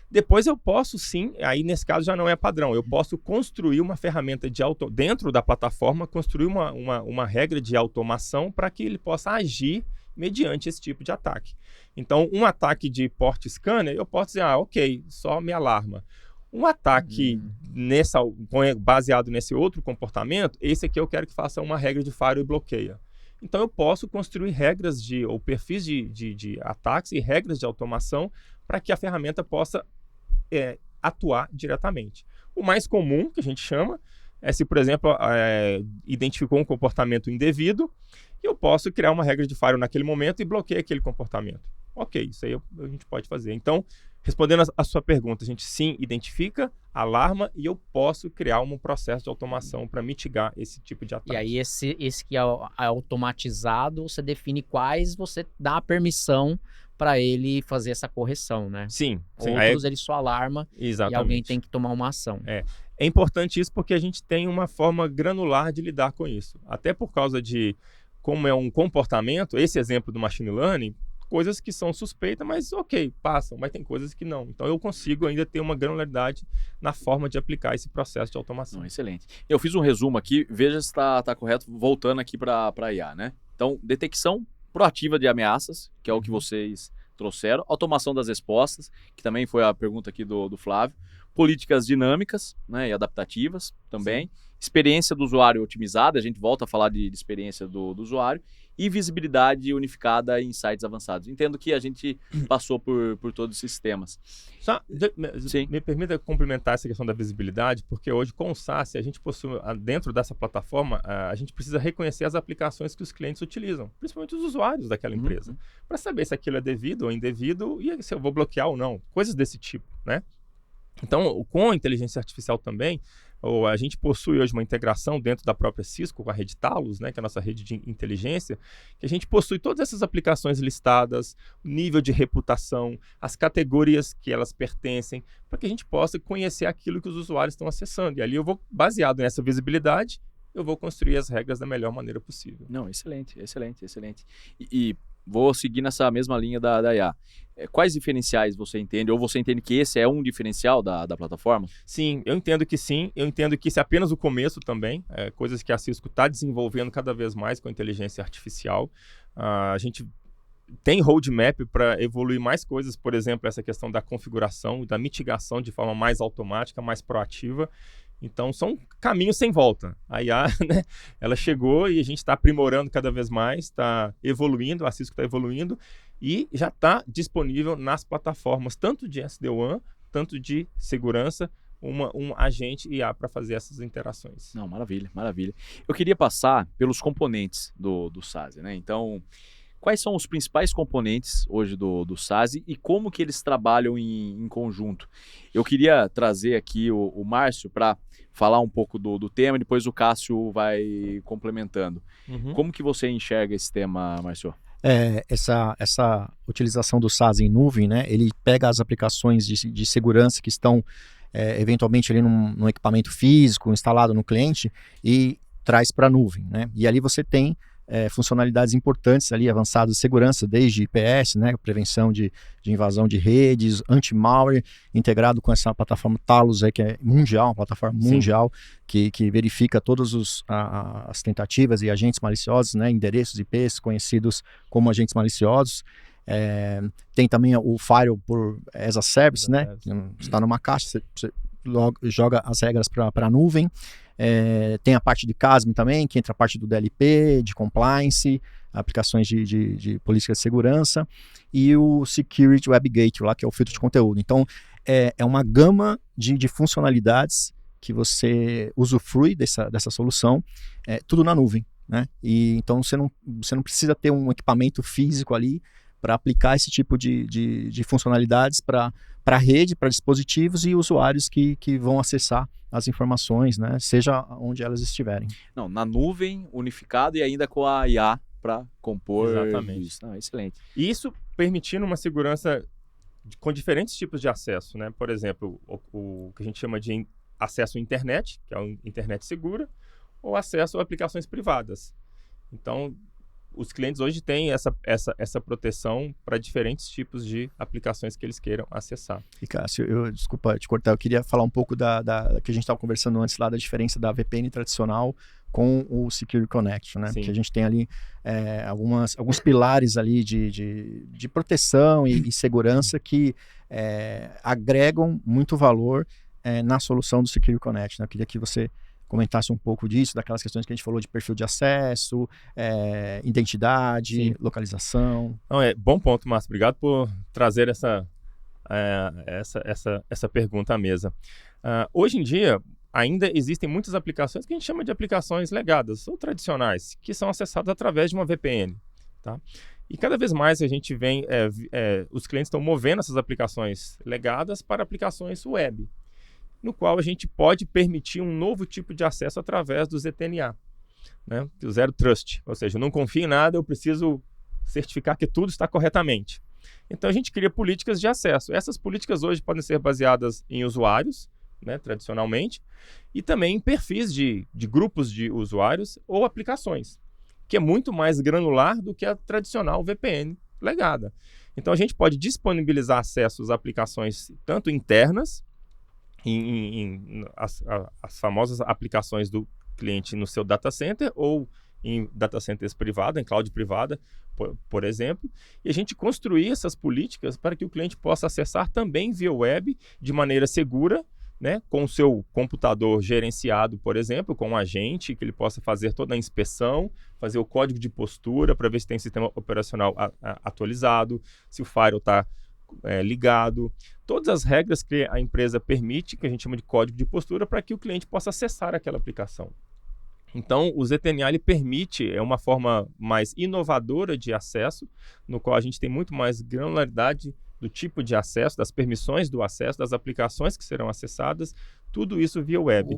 [SPEAKER 3] Depois eu posso sim, aí nesse caso já não é padrão, eu posso construir uma ferramenta dentro da plataforma, construir uma regra de automação para que ele possa agir mediante esse tipo de ataque. Então, um ataque de port scanner, eu posso dizer, ok, só me alarma. Um ataque baseado nesse outro comportamento, esse aqui eu quero que faça uma regra de firewall e bloqueia. Então, eu posso construir regras ou perfis de ataques e regras de automação para que a ferramenta possa atuar diretamente. O mais comum, que a gente chama, é se, por exemplo, identificou um comportamento indevido, eu posso criar uma regra de firewall naquele momento e bloquear aquele comportamento. Ok, isso aí a gente pode fazer. Então, respondendo a sua pergunta, a gente sim identifica, alarma e eu posso criar um processo de automação para mitigar esse tipo de ataque.
[SPEAKER 4] E aí esse que é automatizado, você define quais você dá a permissão para ele fazer essa correção, né?
[SPEAKER 3] Sim.
[SPEAKER 4] Outros ele só alarma.
[SPEAKER 3] Exatamente.
[SPEAKER 4] E alguém tem que tomar uma ação.
[SPEAKER 3] É importante isso porque a gente tem uma forma granular de lidar com isso. Até por causa de como é um comportamento, esse exemplo do machine learning, coisas que são suspeitas, mas ok, passam, mas tem coisas que não. Então eu consigo ainda ter uma granularidade na forma de aplicar esse processo de automação.
[SPEAKER 1] Excelente. Eu fiz um resumo aqui, veja se está correto, voltando aqui para a IA, né? Então, detecção proativa de ameaças, que é o que vocês trouxeram, automação das respostas, que também foi a pergunta aqui do Flávio, políticas dinâmicas, né, e adaptativas também, experiência do usuário otimizada, a gente volta a falar de experiência do usuário, e visibilidade unificada em sites avançados. Entendo que a gente passou por todos esses temas.
[SPEAKER 3] Me permita complementar essa questão da visibilidade, porque hoje com o SaaS, a gente possui, dentro dessa plataforma, a gente precisa reconhecer as aplicações que os clientes utilizam, principalmente os usuários daquela empresa, para saber se aquilo é devido ou indevido e se eu vou bloquear ou não, coisas desse tipo, né? Então, com a inteligência artificial também, a gente possui hoje uma integração dentro da própria Cisco com a rede Talos, né, que é a nossa rede de inteligência, que a gente possui todas essas aplicações listadas, o nível de reputação, as categorias que elas pertencem, para que a gente possa conhecer aquilo que os usuários estão acessando. E ali eu vou, baseado nessa visibilidade, eu vou construir as regras da melhor maneira possível.
[SPEAKER 1] Não, excelente. E vou seguir nessa mesma linha da IA. Quais diferenciais você entende? Ou você entende que esse é um diferencial da plataforma?
[SPEAKER 3] Sim. Eu entendo que esse é apenas o começo também. Coisas que a Cisco está desenvolvendo cada vez mais com a inteligência artificial. A gente tem roadmap para evoluir mais coisas, por exemplo, essa questão da configuração, da mitigação de forma mais automática, mais proativa. Então, são caminhos sem volta. A IA, né, ela chegou e a gente está aprimorando cada vez mais, está evoluindo, a Cisco está evoluindo e já está disponível nas plataformas, tanto de SD-WAN, tanto de segurança, um agente IA para fazer essas interações.
[SPEAKER 1] Não, maravilha, maravilha. Eu queria passar pelos componentes do SASE, né? Então, quais são os principais componentes hoje do SASE e como que eles trabalham em conjunto? Eu queria trazer aqui o Márcio para falar um pouco do tema, e depois o Cássio vai complementando. Como que você enxerga esse tema, Márcio?
[SPEAKER 2] Essa utilização do SASE em nuvem, né, ele pega as aplicações de segurança que estão eventualmente ali num equipamento físico instalado no cliente e traz para a nuvem, né? E ali você tem funcionalidades importantes ali, avançadas de segurança, desde IPS, né, prevenção de invasão de redes, anti-malware, integrado com essa plataforma Talos, que é mundial, uma plataforma mundial, que verifica todas as tentativas e agentes maliciosos, né, endereços IPs conhecidos como agentes maliciosos. Tem também o Firewall por as a Service, né, que está numa caixa, você joga as regras para a nuvem. Tem a parte de CASM também, que entra a parte do DLP, de compliance, aplicações de política de segurança, e o Security Web Gateway, lá, que é o filtro de conteúdo. Então, é uma gama de funcionalidades que você usufrui dessa solução, tudo na nuvem, né? E, então, você não precisa ter um equipamento físico ali para aplicar esse tipo de funcionalidades para a rede, para dispositivos e usuários que vão acessar as informações, né, seja onde elas estiverem.
[SPEAKER 1] Não, na nuvem, unificado e ainda com a IA para compor.
[SPEAKER 3] Exatamente.
[SPEAKER 1] Isso. Não, excelente.
[SPEAKER 3] E isso permitindo uma segurança com diferentes tipos de acesso, né? Por exemplo, o que a gente chama de acesso à internet, que é a internet segura, ou acesso a aplicações privadas. Então, os clientes hoje têm essa proteção para diferentes tipos de aplicações que eles queiram acessar.
[SPEAKER 2] E Cássio, desculpa te cortar, eu queria falar um pouco da que a gente estava conversando antes lá, da diferença da VPN tradicional com o Secure Connect, né? Porque a gente tem ali alguns pilares ali de proteção e segurança que agregam muito valor na solução do Secure Connect, né? Eu queria que você comentasse um pouco disso, daquelas questões que a gente falou de perfil de acesso, identidade, localização.
[SPEAKER 3] Não, bom ponto, Márcio. Obrigado por trazer essa pergunta à mesa. Hoje em dia, ainda existem muitas aplicações que a gente chama de aplicações legadas ou tradicionais, que são acessadas através de uma VPN. Tá? E cada vez mais a gente vem, os clientes estão movendo essas aplicações legadas para aplicações web, no qual a gente pode permitir um novo tipo de acesso através do ZTNA, né? O Zero Trust, ou seja, eu não confio em nada, eu preciso certificar que tudo está corretamente. Então a gente cria políticas de acesso. Essas políticas hoje podem ser baseadas em usuários, né, tradicionalmente, e também em perfis de grupos de usuários ou aplicações, que é muito mais granular do que a tradicional VPN legada. Então a gente pode disponibilizar acessos a aplicações tanto internas, as famosas aplicações do cliente no seu data center ou em data centers privados, em cloud privada, por exemplo, e a gente construir essas políticas para que o cliente possa acessar também via web de maneira segura, né, com o seu computador gerenciado, por exemplo, com um agente, que ele possa fazer toda a inspeção, fazer o código de postura para ver se tem sistema operacional atualizado, se o firewall está ligado, todas as regras que a empresa permite, que a gente chama de código de postura, para que o cliente possa acessar aquela aplicação. Então, o ZTNA ele permite, uma forma mais inovadora de acesso, no qual a gente tem muito mais granularidade do tipo de acesso, das permissões do acesso, das aplicações que serão acessadas, tudo isso via web.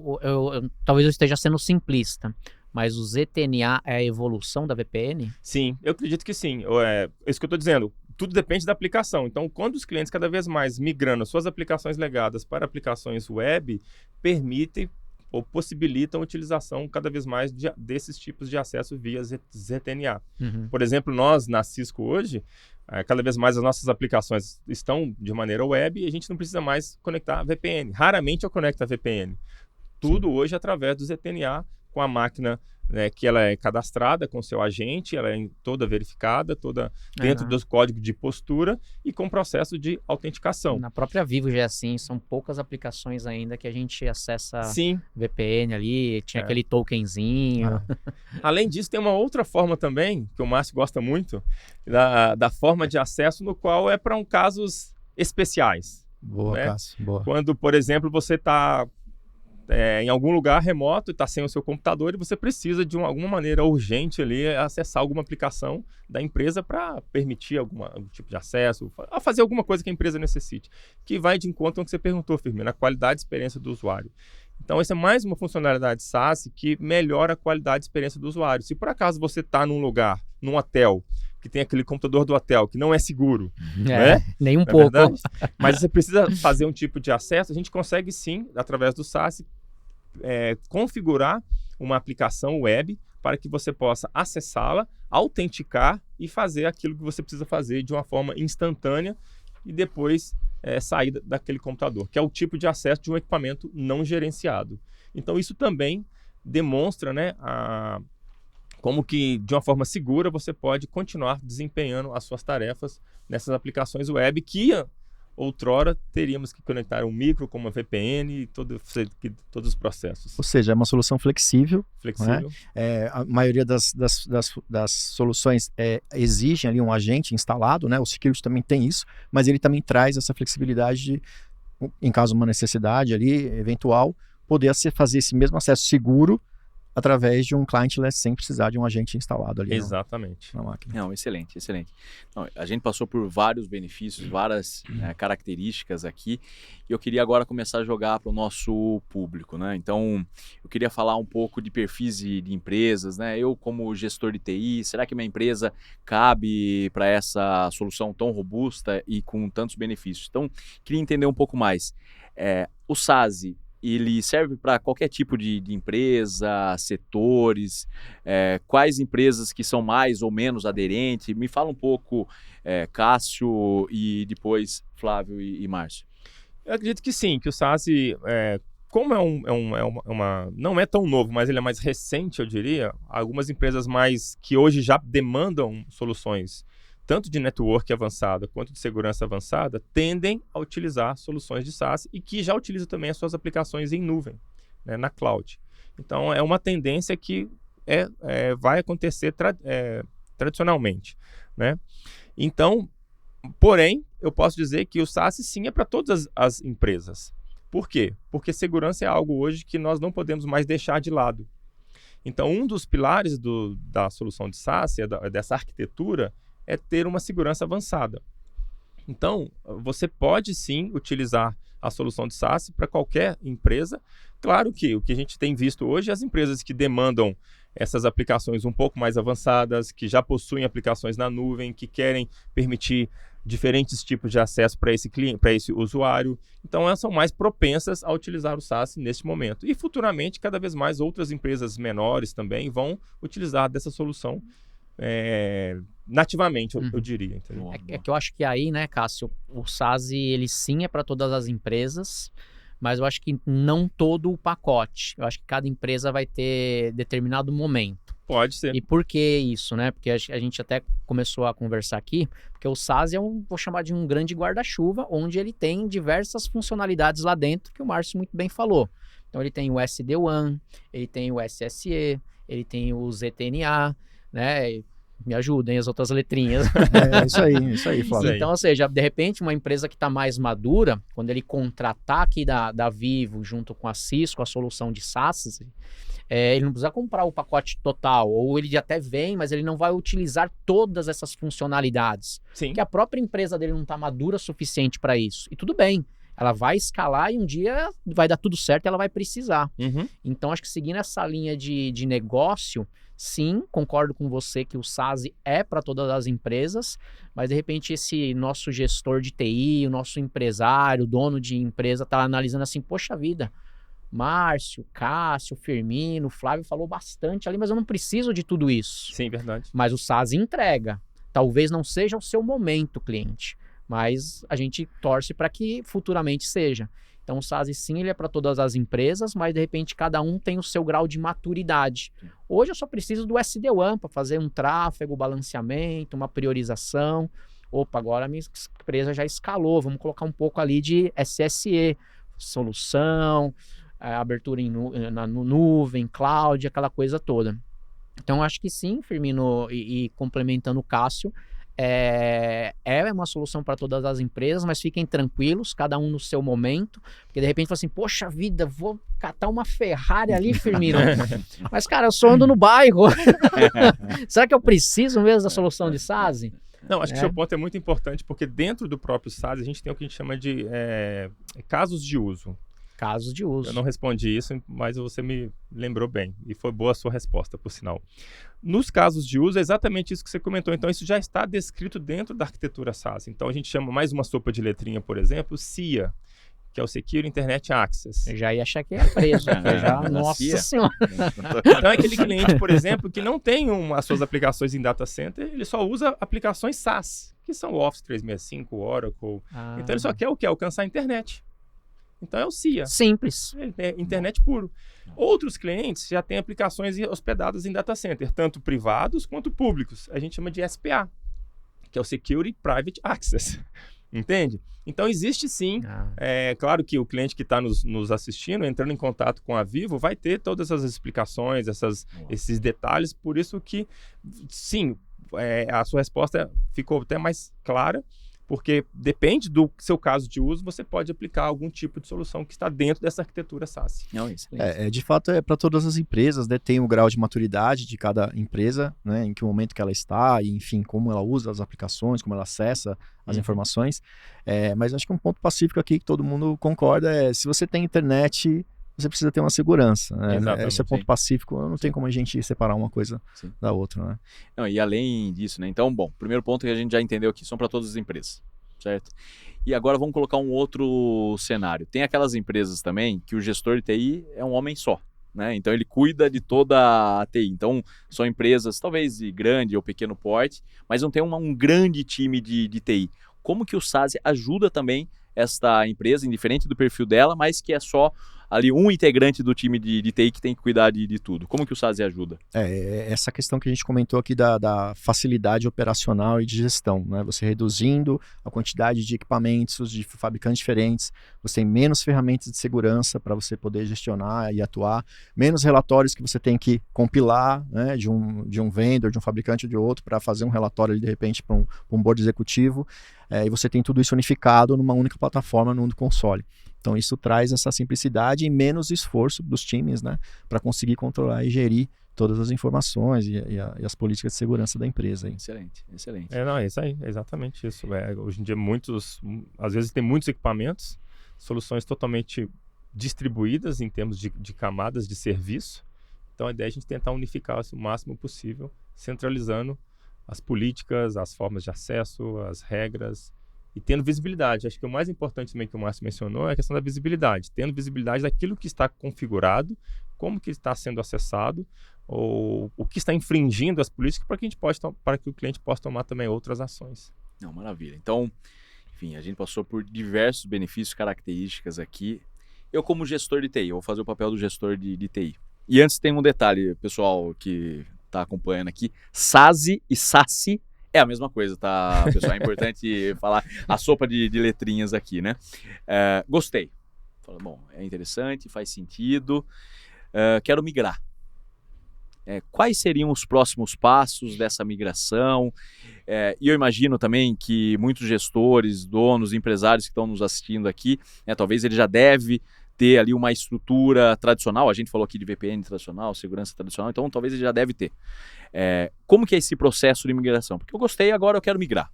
[SPEAKER 4] Talvez eu esteja sendo simplista, mas o ZTNA é a evolução da VPN?
[SPEAKER 3] Sim, eu acredito que sim. Isso que eu estou dizendo. Tudo depende da aplicação. Então, quando os clientes cada vez mais migrando suas aplicações legadas para aplicações web, permitem ou possibilitam a utilização cada vez mais desses tipos de acesso via ZTNA. Por exemplo, nós na Cisco hoje, cada vez mais as nossas aplicações estão de maneira web e a gente não precisa mais conectar a VPN. Raramente eu conecto a VPN. Tudo hoje através do ZTNA com a máquina, né, que ela é cadastrada com o seu agente, ela é toda verificada, toda dentro dos códigos de postura e com processo de autenticação.
[SPEAKER 4] Na própria Vivo já é assim, são poucas aplicações ainda que a gente acessa
[SPEAKER 3] Sim.
[SPEAKER 4] VPN ali, tinha aquele tokenzinho.
[SPEAKER 3] Além disso, tem uma outra forma também, que o Márcio gosta muito, da forma de acesso, no qual é para casos especiais.
[SPEAKER 2] Boa,
[SPEAKER 3] né?
[SPEAKER 2] Cássio, boa.
[SPEAKER 3] Quando, por exemplo, você está em algum lugar remoto e está sem o seu computador e você precisa de alguma maneira urgente ali acessar alguma aplicação da empresa para permitir algum tipo de acesso, a fazer alguma coisa que a empresa necessite, que vai de encontro ao que você perguntou, Firmino, a qualidade de experiência do usuário. Então, essa é mais uma funcionalidade SaaS que melhora a qualidade de experiência do usuário. Se por acaso você está num lugar, num hotel, que tem aquele computador do hotel que não é seguro, né?
[SPEAKER 4] Nem um pouco.
[SPEAKER 3] Verdade? Mas você precisa fazer um tipo de acesso, a gente consegue sim, através do SaaS, configurar uma aplicação web para que você possa acessá-la, autenticar e fazer aquilo que você precisa fazer de uma forma instantânea e depois sair daquele computador, que é o tipo de acesso de um equipamento não gerenciado. Então, isso também demonstra, né, como que, de uma forma segura, você pode continuar desempenhando as suas tarefas nessas aplicações web que outrora teríamos que conectar um micro com uma VPN e todos os processos.
[SPEAKER 2] Ou seja, é uma solução flexível.
[SPEAKER 3] Flexível.
[SPEAKER 2] Né? A maioria das soluções exigem ali um agente instalado, né? O Security também tem isso, mas ele também traz essa flexibilidade de, em caso de uma necessidade ali, eventual, poder fazer esse mesmo acesso seguro através de um clientless sem precisar de um agente instalado ali.
[SPEAKER 3] Exatamente.
[SPEAKER 2] Na máquina.
[SPEAKER 1] Não, excelente, excelente. Não, a gente passou por vários benefícios, várias características aqui, e eu queria agora começar a jogar para o nosso público, né? Então, eu queria falar um pouco de perfis de empresas, né? Eu, como gestor de TI, será que minha empresa cabe para essa solução tão robusta e com tantos benefícios? Então, queria entender um pouco mais. O SaaS, ele serve para qualquer tipo de empresa, setores, quais empresas que são mais ou menos aderentes? Me fala um pouco, Cássio, e depois Flávio e Márcio.
[SPEAKER 3] Eu acredito que sim, que o SaaS, como não é tão novo, mas ele é mais recente, eu diria, algumas empresas que hoje já demandam soluções tanto de network avançada quanto de segurança avançada, tendem a utilizar soluções de SaaS e que já utilizam também as suas aplicações em nuvem, né, na cloud. Então, é uma tendência que vai acontecer tradicionalmente, né? Então, porém, eu posso dizer que o SaaS sim é para todas as empresas. Por quê? Porque segurança é algo hoje que nós não podemos mais deixar de lado. Então, um dos pilares da solução de SaaS, dessa arquitetura, é ter uma segurança avançada. Então, você pode sim utilizar a solução de SaaS para qualquer empresa. Claro que o que a gente tem visto hoje é as empresas que demandam essas aplicações um pouco mais avançadas, que já possuem aplicações na nuvem, que querem permitir diferentes tipos de acesso para esse cliente, para esse usuário. Então, elas são mais propensas a utilizar o SaaS neste momento. E futuramente, cada vez mais outras empresas menores também vão utilizar dessa solução nativamente, eu diria.
[SPEAKER 4] É que eu acho que aí, né, Cássio, o SaaS, ele sim é para todas as empresas, mas eu acho que não todo o pacote. Eu acho que cada empresa vai ter determinado momento.
[SPEAKER 3] Pode ser.
[SPEAKER 4] E por que isso, né? Porque a gente até começou a conversar aqui, porque o SaaS vou chamar de um grande guarda-chuva, onde ele tem diversas funcionalidades lá dentro, que o Márcio muito bem falou. Então, ele tem o SD-WAN, ele tem o SSE, ele tem o ZTNA, né? Me ajudem as outras letrinhas.
[SPEAKER 2] Isso aí, Flávio.
[SPEAKER 4] Então, ou seja, de repente, uma empresa que está mais madura, quando ele contratar aqui da Vivo, junto com a Cisco, a solução de SaaS, ele não precisa comprar o pacote total, ou ele até vem, mas ele não vai utilizar todas essas funcionalidades.
[SPEAKER 3] Sim.
[SPEAKER 4] Porque a própria empresa dele não está madura o suficiente para isso. E tudo bem, ela vai escalar e um dia vai dar tudo certo e ela vai precisar.
[SPEAKER 3] Uhum.
[SPEAKER 4] Então, acho que seguindo essa linha de negócio, sim, concordo com você que o SaaS é para todas as empresas, mas de repente esse nosso gestor de TI, o nosso empresário, dono de empresa, está analisando assim, poxa vida, Márcio, Cássio, Firmino, Flávio falou bastante ali, mas eu não preciso de tudo isso.
[SPEAKER 3] Sim, verdade.
[SPEAKER 4] Mas o SaaS entrega. Talvez não seja o seu momento, cliente, mas a gente torce para que futuramente seja. Então o SaaS sim, ele é para todas as empresas, mas de repente cada um tem o seu grau de maturidade. Hoje eu só preciso do SD-WAN para fazer um tráfego, balanceamento, uma priorização. Opa, agora a minha empresa já escalou, vamos colocar um pouco ali de SSE, solução, abertura na nuvem, cloud, aquela coisa toda. Então, acho que sim, Firmino, e complementando o Cássio, é uma solução para todas as empresas, mas fiquem tranquilos, cada um no seu momento, porque de repente fala assim, poxa vida, vou catar uma Ferrari ali, Firmino, mas cara, eu só ando no bairro, será que eu preciso mesmo da solução de SaaS?
[SPEAKER 3] Não, acho que o seu ponto é muito importante, porque dentro do próprio SaaS a gente tem o que a gente chama de casos de uso.
[SPEAKER 4] Casos de uso.
[SPEAKER 3] Eu não respondi isso, mas você me lembrou bem. E foi boa a sua resposta, por sinal. Nos casos de uso, é exatamente isso que você comentou. Então, isso já está descrito dentro da arquitetura SaaS. Então, a gente chama mais uma sopa de letrinha, por exemplo, SIA, que é o Secure Internet Access.
[SPEAKER 4] Eu já ia achar que ia preso. Nossa senhora.
[SPEAKER 3] Então, é aquele cliente, por exemplo, que não tem as suas aplicações em data center, ele só usa aplicações SaaS, que são o Office 365, Oracle. Então, ele só quer o quê? Alcançar a internet. Então é o SIA.
[SPEAKER 4] Simples.
[SPEAKER 3] É internet puro. Outros clientes já têm aplicações hospedadas em data center, tanto privados quanto públicos. A gente chama de SPA, que é o Security Private Access. Entende? Então existe sim. Claro que o cliente que está nos assistindo, entrando em contato com a Vivo, vai ter todas as explicações, esses detalhes. Por isso que, sim, a sua resposta ficou até mais clara. Porque depende do seu caso de uso, você pode aplicar algum tipo de solução que está dentro dessa arquitetura SaaS.
[SPEAKER 1] Não, isso.
[SPEAKER 2] De fato, é para todas as empresas, né? Tem o grau de maturidade de cada empresa, né? Em que momento que ela está, e enfim, como ela usa as aplicações, como ela acessa as informações. Mas acho que um ponto pacífico aqui que todo mundo concorda é, se você tem internet, você precisa ter uma segurança, né? Esse é ponto pacífico, não tem como a gente separar uma coisa da outra, né?
[SPEAKER 1] Não, e além disso, né? Então, bom, primeiro ponto que a gente já entendeu aqui, são para todas as empresas, certo? E agora vamos colocar um outro cenário. Tem aquelas empresas também que o gestor de TI é um homem só, né? Então ele cuida de toda a TI. Então são empresas talvez de grande ou pequeno porte, mas não tem um grande time de TI. Como que o SaaS ajuda também esta empresa, indiferente do perfil dela, mas que é só ali um integrante do time de TI que tem que cuidar de tudo? Como que o SaaS ajuda?
[SPEAKER 2] Essa questão que a gente comentou aqui da facilidade operacional e de gestão, né? Você reduzindo a quantidade de equipamentos de fabricantes diferentes, você tem menos ferramentas de segurança para você poder gestionar e atuar, menos relatórios que você tem que compilar, né? de um vendor, de um fabricante ou de outro, para fazer um relatório ali, de repente para um board executivo, e você tem tudo isso unificado numa única plataforma, num console. Então isso traz essa simplicidade e menos esforço dos times, né, para conseguir controlar e gerir todas as informações e as políticas de segurança da empresa. Aí.
[SPEAKER 1] Excelente.
[SPEAKER 3] É isso aí, é exatamente isso. Hoje em dia às vezes tem muitos equipamentos, soluções totalmente distribuídas em termos de camadas de serviço. Então a ideia é a gente tentar unificar o máximo possível, centralizando as políticas, as formas de acesso, as regras, e tendo visibilidade. Acho que o mais importante também que o Márcio mencionou é a questão da visibilidade. Tendo visibilidade daquilo que está configurado, como que está sendo acessado, ou o que está infringindo as políticas para que o cliente possa tomar também outras ações.
[SPEAKER 1] Não, maravilha. Então, enfim, a gente passou por diversos benefícios, características aqui. Eu, como gestor de TI, eu vou fazer o papel do gestor de TI. E antes tem um detalhe, pessoal que está acompanhando aqui. SaaS e SaaS é a mesma coisa, tá, pessoal? É importante falar a sopa de letrinhas aqui, né? Gostei. Fala, bom, é interessante, faz sentido. Quero migrar. Quais seriam os próximos passos dessa migração? E eu imagino também que muitos gestores, donos, empresários que estão nos assistindo aqui, talvez ele já deve ter ali uma estrutura tradicional. A gente falou aqui de VPN tradicional, segurança tradicional, então talvez ele já deve ter. Como que é esse processo de migração? Porque eu gostei, agora eu quero migrar.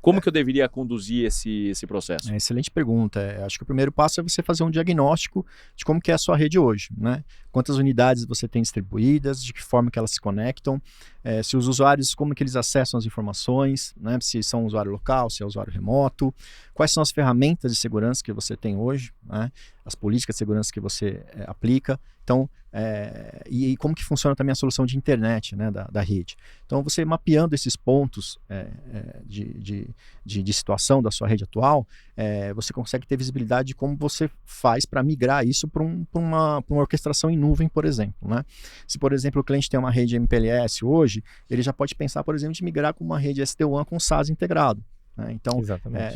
[SPEAKER 1] Como que eu deveria conduzir esse processo?
[SPEAKER 2] Excelente pergunta. Acho que o primeiro passo é você fazer um diagnóstico de como que é a sua rede hoje, né? quantas unidades você tem distribuídas, de que forma que elas se conectam, se os usuários, como que eles acessam as informações, né? Se são usuário local, se é usuário remoto, quais são as ferramentas de segurança que você tem hoje, né? As políticas de segurança que você aplica, então, e como que funciona também a solução de internet, né, da rede. Então, você mapeando esses pontos de situação da sua rede atual, você consegue ter visibilidade de como você faz para migrar isso para uma orquestração em nuvem, por exemplo, né? Se, por exemplo, o cliente tem uma rede MPLS hoje, ele já pode pensar, por exemplo, de migrar com uma rede SD-WAN com SaaS integrado. Então,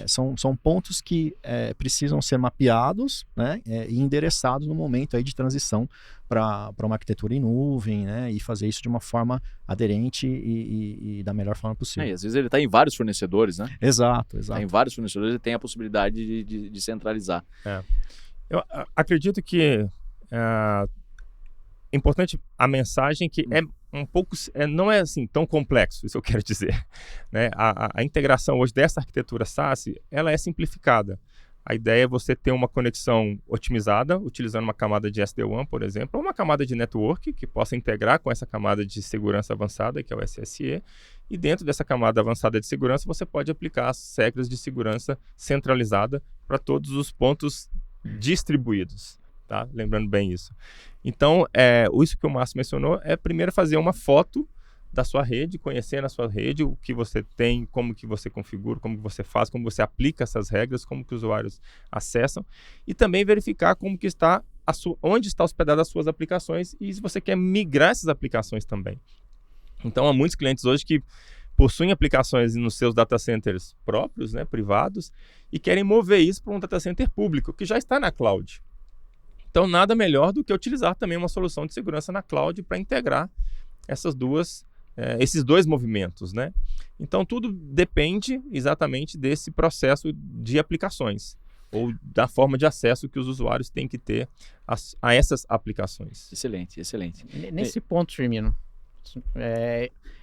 [SPEAKER 2] são pontos que precisam ser mapeados, né, e endereçados no momento aí de transição para uma arquitetura em nuvem, né, e fazer isso de uma forma aderente e da melhor forma possível.
[SPEAKER 1] E às vezes ele está em vários fornecedores, né?
[SPEAKER 2] Exato.
[SPEAKER 1] Tá em vários fornecedores e tem a possibilidade de centralizar.
[SPEAKER 3] Eu acredito que é importante a mensagem que é um pouco, não é assim tão complexo, isso eu quero dizer, né? A integração hoje dessa arquitetura SaaS, ela é simplificada. A ideia é você ter uma conexão otimizada, utilizando uma camada de SD-WAN, por exemplo, ou uma camada de network que possa integrar com essa camada de segurança avançada, que é o SSE, e dentro dessa camada avançada de segurança você pode aplicar as regras de segurança centralizada para todos os pontos distribuídos. Tá? Lembrando bem isso. Então, isso que o Márcio mencionou é primeiro fazer uma foto da sua rede, conhecer na sua rede o que você tem, como que você configura, como que você faz, como você aplica essas regras, como que os usuários acessam, e também verificar como que está onde está hospedada as suas aplicações e se você quer migrar essas aplicações também. Então, há muitos clientes hoje que possuem aplicações nos seus data centers próprios, né, privados, e querem mover isso para um data center público, que já está na cloud. Então, nada melhor do que utilizar também uma solução de segurança na cloud para integrar esses dois movimentos, né? Então, tudo depende exatamente desse processo de aplicações ou da forma de acesso que os usuários têm que ter a essas aplicações.
[SPEAKER 1] Excelente.
[SPEAKER 4] Nesse ponto, Firmino,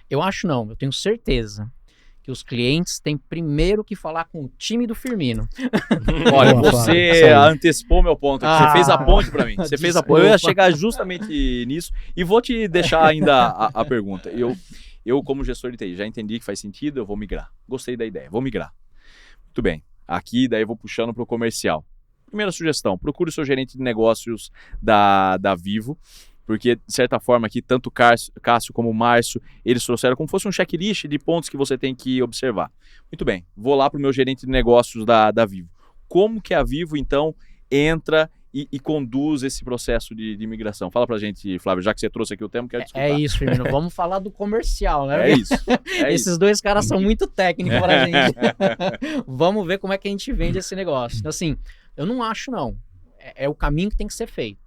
[SPEAKER 4] eu acho não, eu tenho certeza que os clientes têm primeiro que falar com o time do Firmino.
[SPEAKER 1] Olha, você antecipou meu ponto. Você fez a ponte para mim. Você fez a ponte. Eu ia chegar justamente nisso e vou te deixar ainda a pergunta. Eu, como gestor de TI, já entendi que faz sentido, eu vou migrar. Gostei da ideia, vou migrar. Muito bem. Aqui, daí eu vou puxando para o comercial. Primeira sugestão, procure o seu gerente de negócios da Vivo, porque, de certa forma, aqui, tanto o Cássio como o Márcio, eles trouxeram como se fosse um checklist de pontos que você tem que observar. Muito bem, vou lá para o meu gerente de negócios da Vivo. Como que a Vivo, então, entra e conduz esse processo de migração? Fala pra gente, Flávio, já que você trouxe aqui o tema, quero escutar.
[SPEAKER 4] É isso, Firmino, vamos falar do comercial, né?
[SPEAKER 1] É isso.
[SPEAKER 4] Esses dois caras são muito técnicos pra gente. Vamos ver como é que a gente vende esse negócio. Assim, eu não acho, não. É o caminho que tem que ser feito.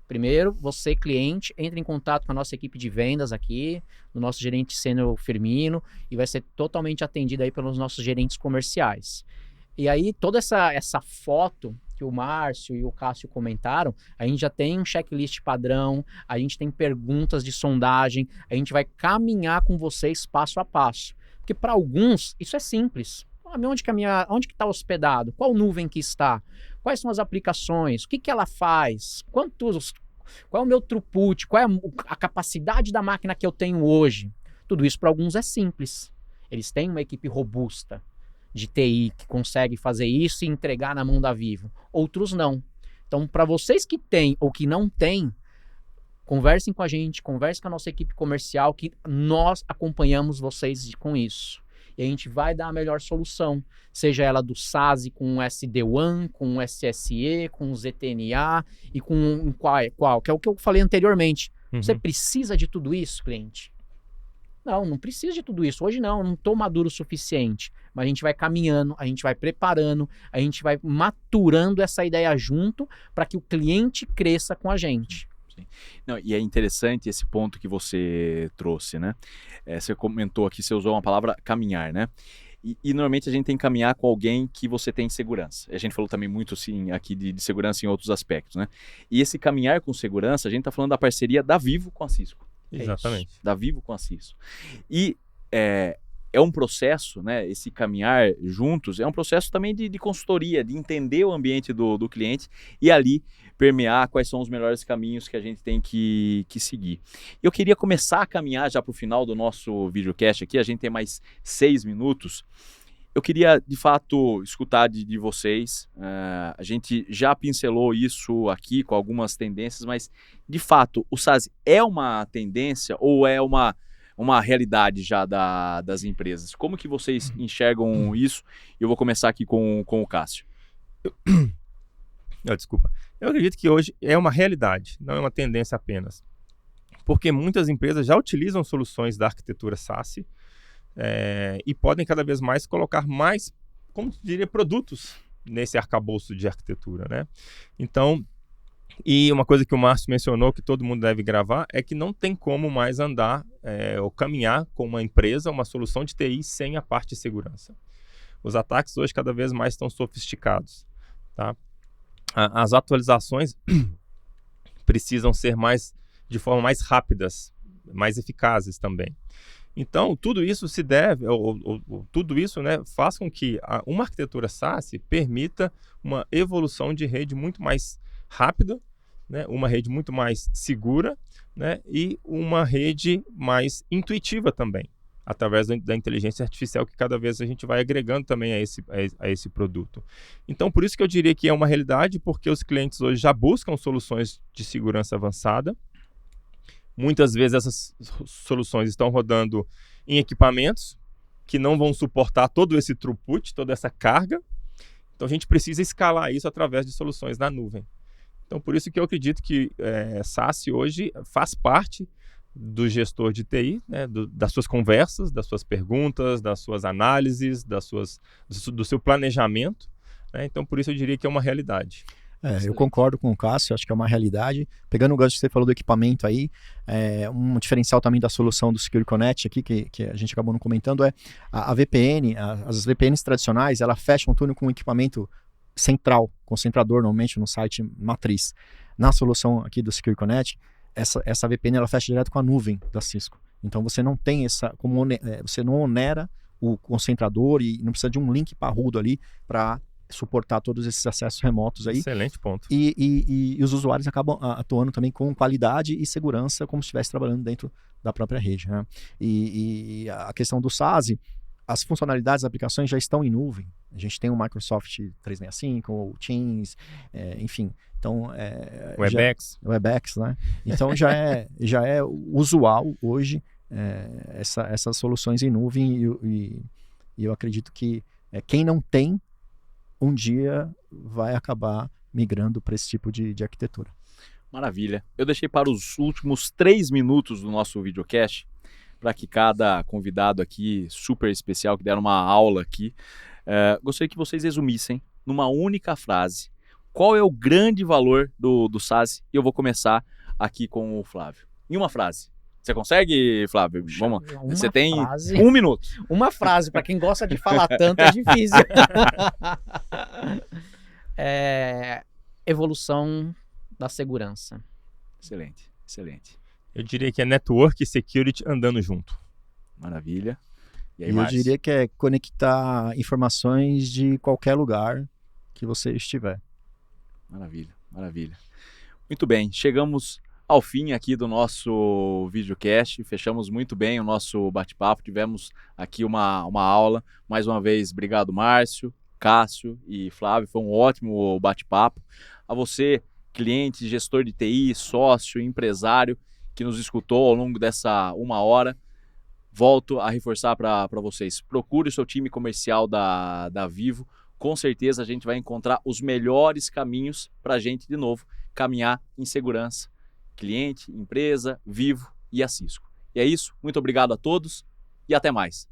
[SPEAKER 4] Primeiro, você, cliente, entra em contato com a nossa equipe de vendas aqui, o nosso gerente sênior Firmino, e vai ser totalmente atendido aí pelos nossos gerentes comerciais. E aí, toda essa foto que o Márcio e o Cássio comentaram, a gente já tem um checklist padrão, a gente tem perguntas de sondagem, a gente vai caminhar com vocês passo a passo. Porque para alguns, isso é simples. Onde que está hospedado? Qual nuvem que está? Quais são as aplicações? O que ela faz? Qual é o meu throughput? Qual é a capacidade da máquina que eu tenho hoje? Tudo isso para alguns é simples. Eles têm uma equipe robusta de TI que consegue fazer isso e entregar na mão da Vivo. Outros não. Então, para vocês que têm ou que não têm, conversem com a gente, conversem com a nossa equipe comercial, que nós acompanhamos vocês com isso. E a gente vai dar a melhor solução, seja ela do SaaS com SD-WAN, com SSE, com ZTNA e com qual, que é o que eu falei anteriormente. Você precisa de tudo isso, cliente? Não precisa de tudo isso. Hoje não estou maduro o suficiente. Mas a gente vai caminhando, a gente vai preparando, a gente vai maturando essa ideia junto para que o cliente cresça com a gente.
[SPEAKER 1] Não, e é interessante esse ponto que você trouxe, né? Você comentou aqui, você usou uma palavra caminhar, né? E normalmente a gente tem que caminhar com alguém que você tem segurança. A gente falou também muito assim, aqui de segurança em outros aspectos, né? E esse caminhar com segurança, a gente está falando da parceria da Vivo com a Cisco.
[SPEAKER 3] Exatamente.
[SPEAKER 1] Da Vivo com a Cisco. E é um processo, né, esse caminhar juntos, é um processo também de consultoria, de entender o ambiente do cliente e ali permear quais são os melhores caminhos que a gente tem que seguir. Eu queria começar a caminhar já para o final do nosso videocast aqui, a gente tem mais 6 minutos. Eu queria, de fato, escutar de vocês. A gente já pincelou isso aqui com algumas tendências, mas, de fato, o SaaS é uma tendência ou é uma realidade já das empresas? Como que vocês enxergam isso? Eu vou começar aqui com o Cássio.
[SPEAKER 3] Desculpa. Eu acredito que hoje é uma realidade, não é uma tendência apenas. Porque muitas empresas já utilizam soluções da arquitetura SaaS e podem cada vez mais colocar mais, como diria, produtos nesse arcabouço de arquitetura, né? Então, e uma coisa que o Márcio mencionou, que todo mundo deve gravar, é que não tem como mais andar ou caminhar com uma empresa, uma solução de TI sem a parte de segurança. Os ataques hoje cada vez mais estão sofisticados, tá? As atualizações precisam ser de forma mais rápidas, mais eficazes também. Então, tudo isso se deve, tudo isso, né, faz com que uma arquitetura SaaS permita uma evolução de rede muito mais rápida, né, uma rede muito mais segura, né, e uma rede mais intuitiva também, através da inteligência artificial que cada vez a gente vai agregando também a esse produto. Então, por isso que eu diria que é uma realidade, porque os clientes hoje já buscam soluções de segurança avançada. Muitas vezes essas soluções estão rodando em equipamentos que não vão suportar todo esse throughput, toda essa carga. Então, a gente precisa escalar isso através de soluções na nuvem. Então, por isso que eu acredito que SaaS hoje faz parte do gestor de TI, né, das suas conversas, das suas perguntas, das suas análises, do seu planejamento, né? Então, por isso eu diria que é uma realidade.
[SPEAKER 2] Eu concordo com o Cássio, acho que é uma realidade. Pegando o gancho que você falou do equipamento aí, um diferencial também da solução do Security Connect aqui, que a gente acabou não comentando, é a VPN, as VPNs tradicionais, ela fecha um túnel com um equipamento central, concentrador, normalmente no site matriz. Na solução aqui do Security Connect, essa VPN ela fecha direto com a nuvem da Cisco. Então você não tem você não onera o concentrador e não precisa de um link parrudo ali para suportar todos esses acessos remotos aí.
[SPEAKER 3] Excelente ponto.
[SPEAKER 2] E os usuários acabam atuando também com qualidade e segurança como se estivesse trabalhando dentro da própria rede, né? E a questão do SaaS, as funcionalidades das aplicações já estão em nuvem. A gente tem o Microsoft 365, o Teams, enfim. Então, Webex, né? Então já é usual hoje essas soluções em nuvem e eu acredito que quem não tem um dia vai acabar migrando para esse tipo de arquitetura.
[SPEAKER 1] Maravilha. Eu deixei para os últimos 3 minutos do nosso videocast para que cada convidado aqui, super especial, que deram uma aula aqui, gostaria que vocês resumissem numa única frase qual é o grande valor do SaaS. E eu vou começar aqui com o Flávio. Em uma frase. Você consegue, Flávio? Vamos. Você tem 1 minuto.
[SPEAKER 4] Uma frase, para quem gosta de falar tanto, é difícil. Evolução da segurança.
[SPEAKER 1] Excelente, excelente.
[SPEAKER 3] Eu diria que é network e security andando junto.
[SPEAKER 1] Maravilha. E aí,
[SPEAKER 2] eu diria que é conectar informações de qualquer lugar que você estiver.
[SPEAKER 1] Maravilha, maravilha. Muito bem, chegamos ao fim aqui do nosso videocast, fechamos muito bem o nosso bate-papo, tivemos aqui uma aula. Mais uma vez, obrigado Márcio, Cássio e Flávio, foi um ótimo bate-papo. A você, cliente, gestor de TI, sócio, empresário, que nos escutou ao longo dessa 1 hora, volto a reforçar para vocês, procure o seu time comercial da Vivo, com certeza a gente vai encontrar os melhores caminhos para a gente, de novo, caminhar em segurança. Cliente, empresa, Vivo e a Cisco. E é isso, muito obrigado a todos e até mais.